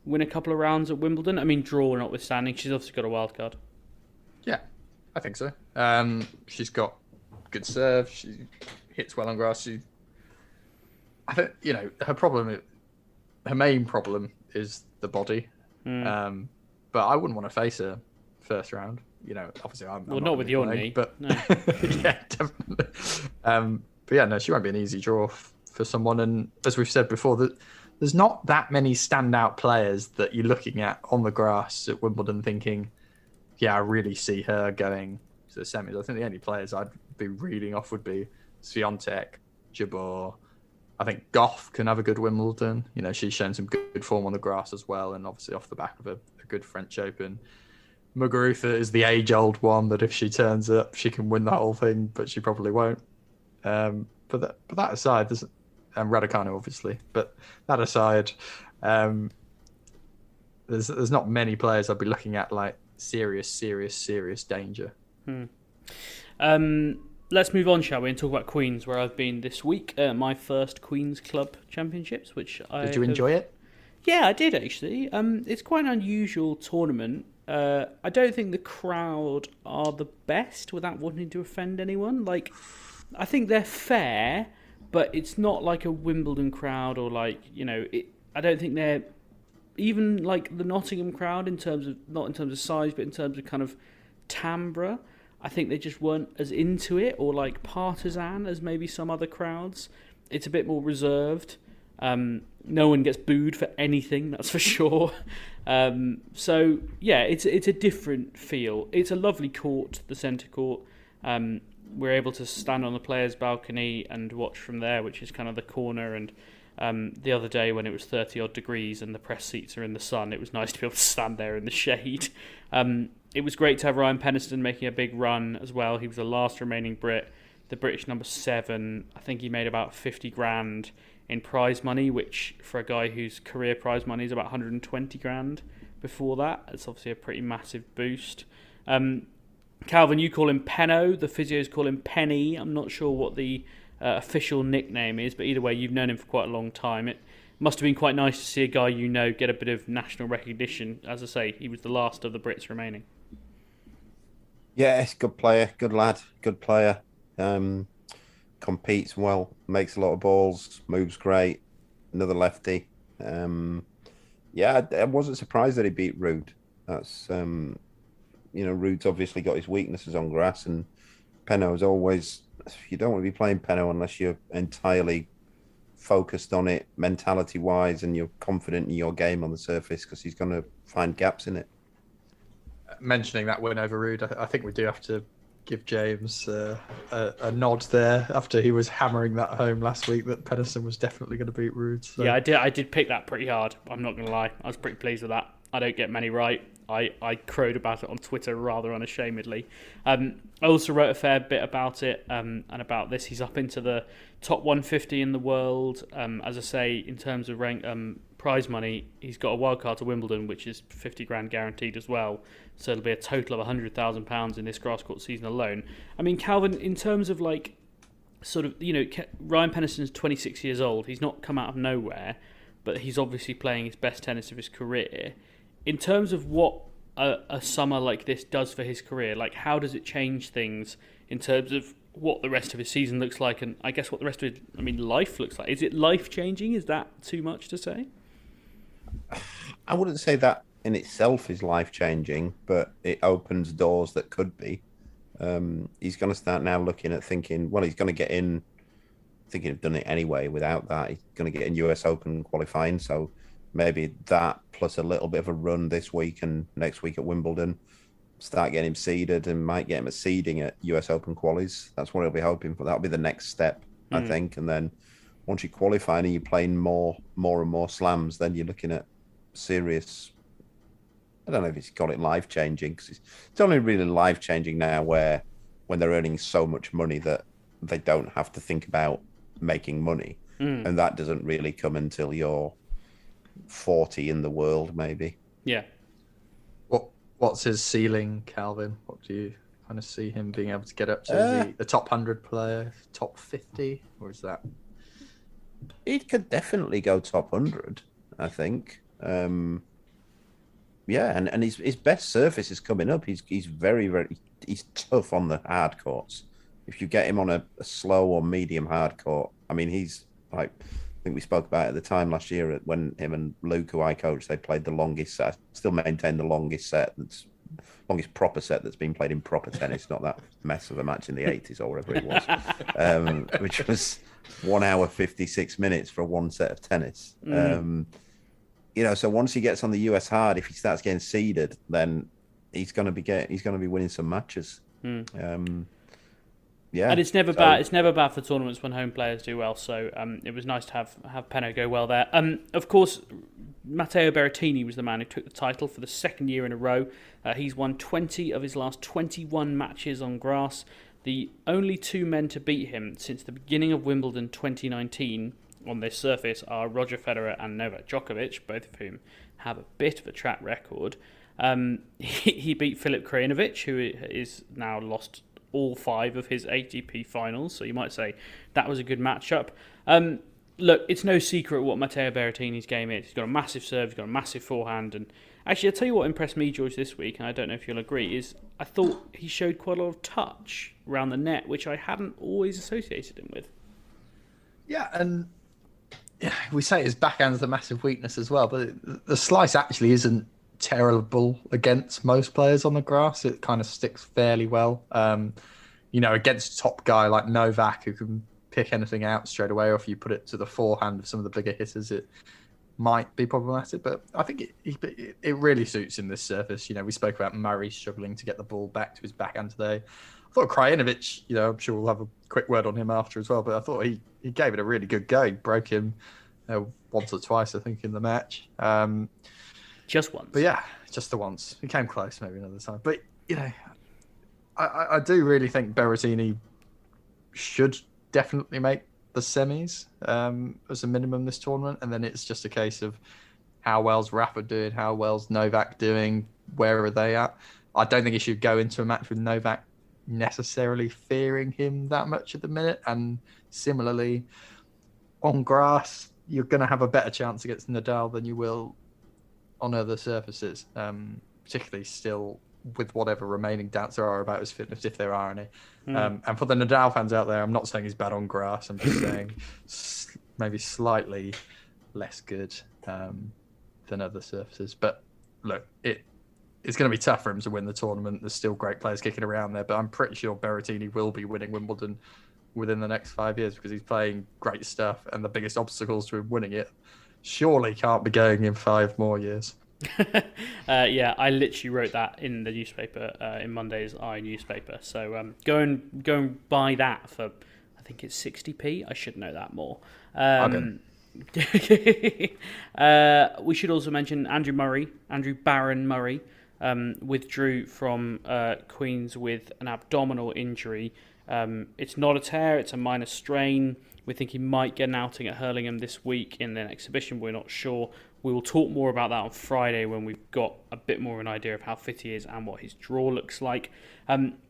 win a couple of rounds at Wimbledon? I mean, draw notwithstanding, she's obviously got a wild card. Yeah, I think so. She's got good serve. She hits well on grass. I think, you know, her main problem is the body. But I wouldn't want to face her first round. You know, obviously I'm not with your knee, but no. Yeah, definitely. But yeah, no, she won't be an easy draw for someone. And as we've said before, there's not that many standout players that you're looking at on the grass at Wimbledon thinking, yeah, I really see her going to the semis. I think the only players I'd be reading off would be Swiatek, Jabeur. I think Goff can have a good Wimbledon. You know, she's shown some good form on the grass as well, and obviously off the back of a good French Open. Muguruza is the age-old one that if she turns up, she can win the whole thing, but she probably won't. But that aside, and Raducanu obviously. But that aside, there's not many players I'd be looking at like serious danger. Let's move on, shall we, and talk about Queens, where I've been this week. My first Queens Club Championships, which Did you enjoy it? Yeah, I did actually. It's quite an unusual tournament. I don't think the crowd are the best without wanting to offend anyone. Like, I think they're fair, but it's not like a Wimbledon crowd or like, you know, I don't think they're even like the Nottingham crowd not in terms of size, but in terms of kind of timbre. I think they just weren't as into it or like partisan as maybe some other crowds. It's a bit more reserved. No one gets booed for anything, that's for sure. So yeah, it's a different feel. It's a lovely court, the centre court. We're able to stand on the players' balcony and watch from there, which is kind of the corner. And the other day when it was 30 odd degrees and the press seats are in the sun, it was nice to be able to stand there in the shade. It was great to have Ryan Peniston making a big run as well. He was the last remaining Brit, the British number 7. I think he made about 50 grand in prize money, which for a guy whose career prize money is about 120 grand before that, it's obviously a pretty massive boost. Calvin, you call him Penno, the physios call him Penny. I'm not sure what the official nickname is, but either way, you've known him for quite a long time. It must have been quite nice to see a guy get a bit of national recognition. As I say, he was the last of the Brits remaining. Yeah, good player, good lad, good player. Competes well, makes a lot of balls, moves great. Another lefty. Yeah, I wasn't surprised that he beat Ruud. That's Ruud's obviously got his weaknesses on grass, and Penno's always. You don't want to be playing Penno unless you're entirely focused on it, mentality-wise, and you're confident in your game on the surface, because he's going to find gaps in it. Mentioning that win over Ruud, I think we do have to give James a nod there after he was hammering that home last week that Peniston was definitely going to beat Ruud. So. Yeah, I did pick that pretty hard. I'm not going to lie. I was pretty pleased with that. I don't get many right. I crowed about it on Twitter rather unashamedly. I also wrote a fair bit about it and about this. He's up into the top 150 in the world. As I say, in terms of rank prize money, he's got a wildcard to Wimbledon, which is 50 grand guaranteed as well. So it'll be a total of £100,000 in this grass court season alone. I mean, Calvin, in terms of Ryan Peniston's 26 years old. He's not come out of nowhere, but he's obviously playing his best tennis of his career. In terms of what a summer like this does for his career, how does it change things in terms of what the rest of his season looks like, and I guess what the rest of his, life looks like? Is it life-changing? Is that too much to say? I wouldn't say that in itself is life-changing, but it opens doors that could be. He's going to start now looking at thinking, well, he's going to get in, thinking of done it anyway without that. He's going to get in US Open qualifying, so maybe that plus a little bit of a run this week and next week at Wimbledon, start getting him seeded, and might get him a seeding at US Open qualies. That's what he'll be hoping for. That'll be the next step, I think. And then once you qualify and you're playing more and more slams, then you're looking at serious. I don't know if he's got it life-changing, because it's only really life-changing now when they're earning so much money that they don't have to think about making money. And that doesn't really come until you're 40 in the world, maybe. Yeah. What's his ceiling, Calvin? What do you kind of see him being able to get up to? The top 100 player, top 50, or is that? He could definitely go top 100, I think. And his best surface is coming up. He's very, very, he's tough on the hard courts. If you get him on a slow or medium hard court, he's like, I think we spoke about it at the time last year when him and Luke, who I coached, they played the longest set. Still maintain the longest proper set that's been played in proper tennis, not that mess of a match in the 80s or whatever it was, which was 1 hour 56 minutes for one set of tennis. So once he gets on the US hard, if he starts getting seeded, then he's going to be winning some matches. Yeah, and it's never bad. It's never bad for tournaments when home players do well. So it was nice to have Penno go well there. Of course, Mateo Beretini was the man who took the title for the second year in a row. He's won 20 of his last 21 matches on grass. The only two men to beat him since the beginning of Wimbledon 2019 on this surface are Roger Federer and Novak Djokovic, both of whom have a bit of a track record. He beat Filip Krajinovic, who is now lost all 5 of his ATP finals, so you might say that was a good matchup. Look, it's no secret what Matteo Berrettini's game is. He's got a massive serve, he's got a massive forehand, and actually, I'll tell you what impressed me, George, this week, and I don't know if you'll agree, is I thought he showed quite a lot of touch around the net, which I hadn't always associated him with. Yeah, and we say his backhand's the massive weakness as well, but the slice actually isn't terrible against most players on the grass. It kind of sticks fairly well. Against a top guy like Novak, who can pick anything out straight away, or if you put it to the forehand of some of the bigger hitters, it might be problematic. But I think it really suits him, this surface. We spoke about Murray struggling to get the ball back to his backhand today. I thought Krajinovic, I'm sure we'll have a quick word on him after as well, but I thought he gave it a really good go. He broke him once or twice, I think, in the match. Just once. But yeah, just the once. He came close maybe another time. But, I do really think Beretini should definitely make the semis as a minimum this tournament. And then it's just a case of how well's Rafa doing, how well's Novak doing, where are they at? I don't think he should go into a match with Novak necessarily fearing him that much at the minute. And similarly, on grass, you're going to have a better chance against Nadal than you will on other surfaces, particularly still with whatever remaining doubts there are about his fitness, if there are any. And for the Nadal fans out there, I'm not saying he's bad on grass. I'm just saying maybe slightly less good than other surfaces. But look, it's going to be tough for him to win the tournament. There's still great players kicking around there, but I'm pretty sure Berettini will be winning Wimbledon within the next 5 years because he's playing great stuff, and the biggest obstacles to him winning it surely can't be going in 5 more years. Yeah, I literally wrote that in the newspaper, in Monday's newspaper. So go and buy that for, I think it's 60p. I should know that more. We should also mention Andrew Barron Murray, withdrew from Queen's with an abdominal injury. It's not a tear, it's a minor strain. We think he might get an outing at Hurlingham this week in an exhibition. We're not sure. We will talk more about that on Friday when we've got a bit more of an idea of how fit he is and what his draw looks like.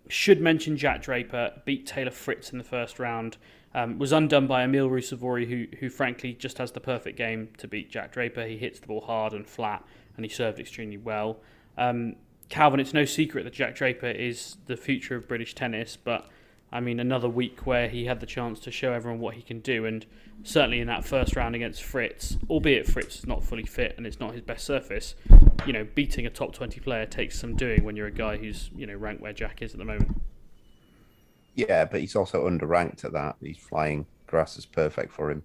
Should mention Jack Draper beat Taylor Fritz in the first round. Was undone by Emil Ruusuvuori, who frankly just has the perfect game to beat Jack Draper. He hits the ball hard and flat, and he served extremely well. Calvin, it's no secret that Jack Draper is the future of British tennis, but I mean, another week where he had the chance to show everyone what he can do, and certainly in that first round against Fritz, albeit Fritz is not fully fit and it's not his best surface, beating a top 20 player takes some doing when you're a guy who's, ranked where Jack is at the moment. Yeah, but he's also underranked at that. He's flying. Grass is perfect for him.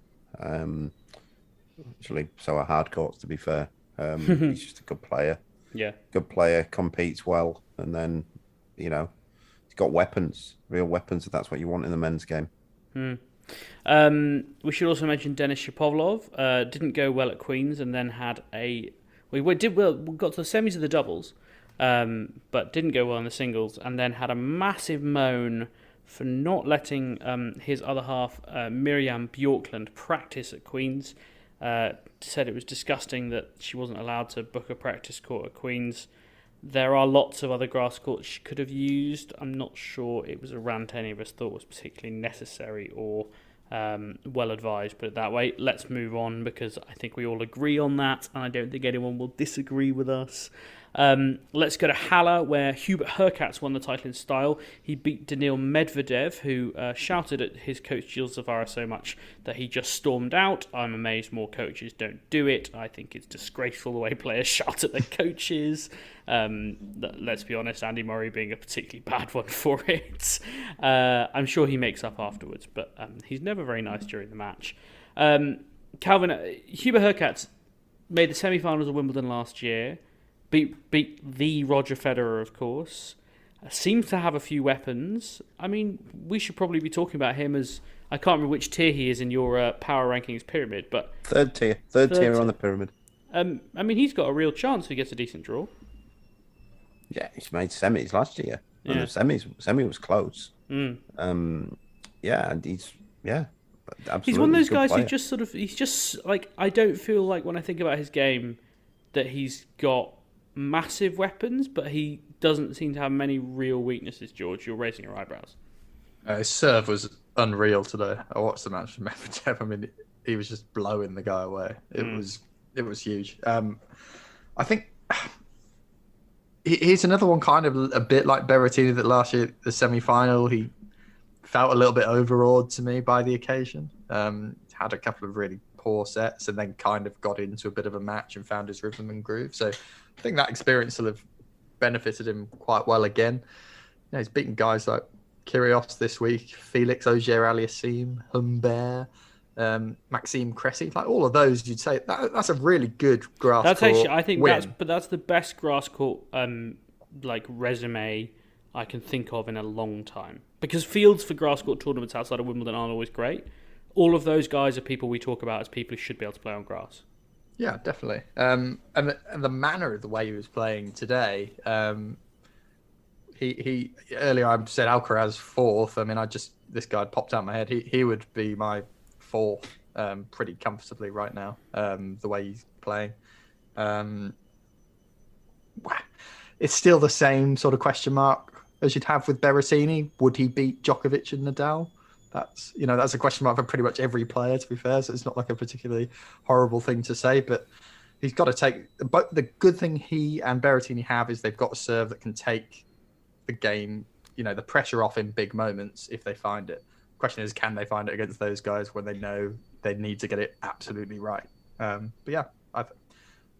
Actually, so are hard courts, to be fair. He's just a good player. Yeah. Good player, competes well, and then, got weapons, real weapons, if that's what you want in the men's game. We should also mention Denis Shapovalov. Didn't go well at Queen's and then had we got to the semis of the doubles, but didn't go well in the singles, and then had a massive moan for not letting his other half, Miriam Bjorklund, practice at Queen's. Said it was disgusting that she wasn't allowed to book a practice court at Queen's. There are lots of other grass courts she could have used. I'm not sure it was a rant any of us thought was particularly necessary or well advised, put it that way. Let's move on because I think we all agree on that, and I don't think anyone will disagree with us. Let's go to Halle, where Hubert Hurkacz won the title in style. He beat Daniil Medvedev, who shouted at his coach Gilles Zavara so much that he just stormed out. I'm amazed more coaches don't do it. I think it's disgraceful the way players shout at their coaches. Let's be honest, Andy Murray being a particularly bad one for it. I'm sure he makes up afterwards, but he's never very nice during the match. Calvin, Hubert Hurkacz made the semi-finals of Wimbledon last year. Beat the Roger Federer, of course. Seems to have a few weapons. I mean, we should probably be talking about him as... I can't remember which tier he is in your power rankings pyramid, but... Third tier on the pyramid. I mean, he's got a real chance if he gets a decent draw. Yeah, he's made semis last year. Yeah. And the semi was close. Yeah, and he's... Yeah, absolutely. He's one of those guys who just sort of... He's just, like... I don't feel like when I think about his game that he's got massive weapons, but he doesn't seem to have many real weaknesses. George, you're raising your eyebrows. His serve was unreal today. I watched the match with Medvedev. I mean, he was just blowing the guy away. It was huge. I think he's another one, kind of a bit like Berettini, that last year the semi-final he felt a little bit overawed to me by the occasion. Had a couple of really poor sets and then kind of got into a bit of a match and found his rhythm and groove. So I think that experience will have benefited him quite well again. He's beaten guys like Kyrgios this week, Felix Auger-Aliassime, Humbert, Maxime Cressy, like all of those, you'd say that's a really good grass court. I think win. that's the best grass court resume I can think of in a long time. Because fields for grass court tournaments outside of Wimbledon aren't always great. All of those guys are people we talk about as people who should be able to play on grass. Yeah, definitely. And the manner of the way he was playing today. He earlier I said Alcaraz fourth. I mean, this guy popped out of my head. He would be my fourth pretty comfortably right now. The way he's playing, it's still the same sort of question mark as you'd have with Berettini. Would he beat Djokovic and Nadal? That's a question mark for pretty much every player, to be fair. So it's not like a particularly horrible thing to say, but he's got to take. But the good thing he and Berettini have is they've got a serve that can take the game, the pressure off in big moments if they find it. The question is, can they find it against those guys when they know they need to get it absolutely right? But yeah, I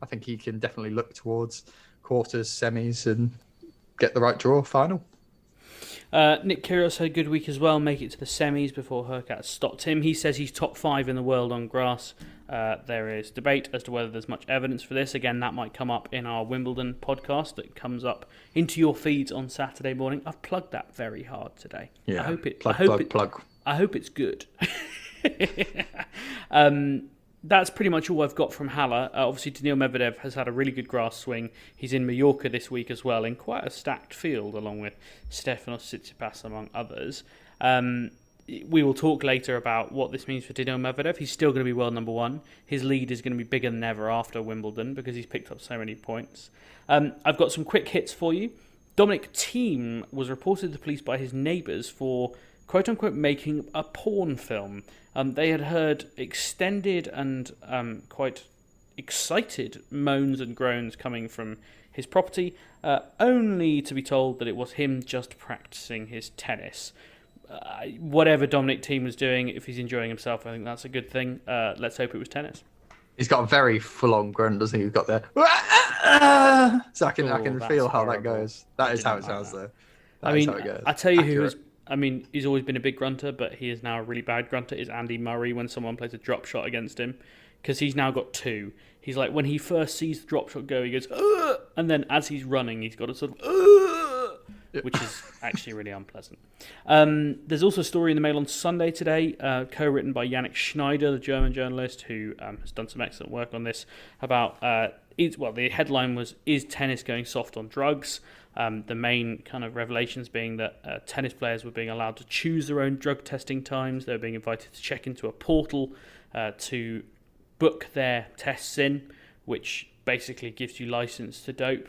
think he can definitely look towards quarters, semis, and get the right draw final. Nick Kyrgios had a good week as well, make it to the semis before Hurkacz stopped him. He says he's top 5 in the world on grass. There is debate as to whether there's much evidence for this. Again, that might come up in our Wimbledon podcast that comes up into your feeds on Saturday morning. I've plugged that very hard today. Yeah, I hope plug. I hope it's good. That's pretty much all I've got from Halle. Obviously, Daniil Medvedev has had a really good grass swing. He's in Mallorca this week as well, in quite a stacked field, along with Stefanos Tsitsipas, among others. We will talk later about what this means for Daniil Medvedev. He's still going to be world number 1. His lead is going to be bigger than ever after Wimbledon because he's picked up so many points. I've got some quick hits for you. Dominic Thiem was reported to the police by his neighbours for quote-unquote making a porn film. They had heard extended and quite excited moans and groans coming from his property, only to be told that it was him just practicing his tennis. Whatever Dominic Thiem was doing, if he's enjoying himself, I think that's a good thing. Let's hope it was tennis. He's got a very full-on grunt, doesn't he? He's got the... So I can feel how that goes. That is how it sounds, though. That is how it goes. I tell you who has... he's always been a big grunter, but he is now a really bad grunter, is Andy Murray when someone plays a drop shot against him. Because he's now got 2. He's like, when he first sees the drop shot go, he goes, ugh! And then as he's running, he's got a sort of, ugh! Which is actually really unpleasant. There's also a story in the Mail on Sunday today, co-written by Jannik Sinner, the German journalist who has done some excellent work on this, about, the headline was, is tennis going soft on drugs? The main kind of revelations being that tennis players were being allowed to choose their own drug testing times. They were being invited to check into a portal to book their tests in, which basically gives you license to dope.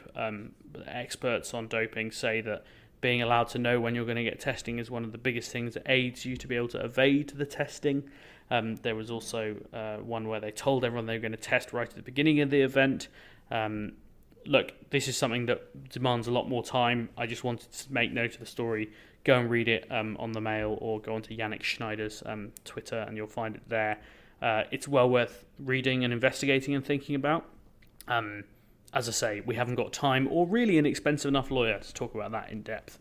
Experts on doping say that being allowed to know when you're going to get testing is one of the biggest things that aids you to be able to evade the testing. There was also one where they told everyone they were going to test right at the beginning of the event. Look, this is something that demands a lot more time. I just wanted to make note of the story. Go and read it on the Mail or go onto Jannik Sinner's Twitter and you'll find it there. It's well worth reading and investigating and thinking about. As I say, we haven't got time or really an expensive enough lawyer to talk about that in depth,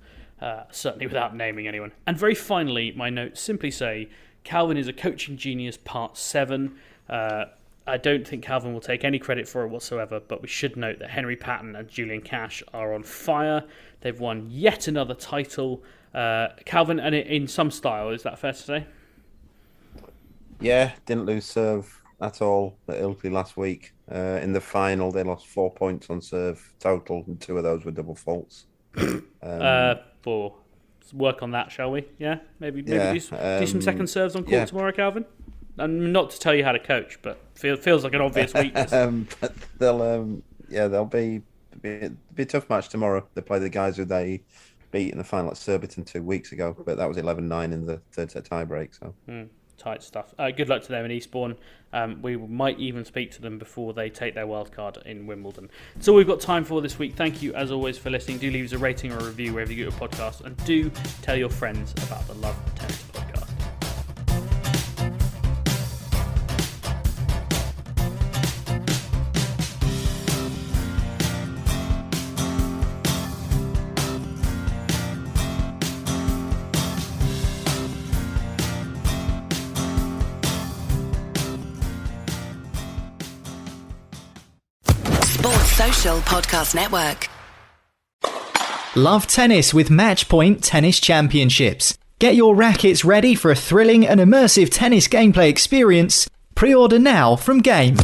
certainly without naming anyone. And very finally, my notes simply say, Calvin is a coaching genius, part 7. I don't think Calvin will take any credit for it whatsoever, but we should note that Henry Patton and Julian Cash are on fire. They've won yet another title. Calvin, and in some style, is that fair to say? Yeah, didn't lose serve at all at Ilkley last week. In the final, they lost 4 points on serve total, and 2 of those were double faults. Work on that, shall we? Yeah, maybe do some second serves on court tomorrow, Calvin. And not to tell you how to coach, but feels like an obvious weakness. But they'll be a tough match tomorrow. They play the guys who they beat in the final at Surbiton 2 weeks ago, but that was 11-9 in the third set tiebreak. So tight stuff. Good luck to them in Eastbourne. We might even speak to them before they take their wildcard in Wimbledon. That's all we've got time for this week. Thank you, as always, for listening. Do leave us a rating or a review wherever you get your podcast, and do tell your friends about the Love Tennis podcast. Social Podcast Network. Love tennis with Matchpoint Tennis Championships. Get your rackets ready for a thrilling and immersive tennis gameplay experience. Pre-order now from Game.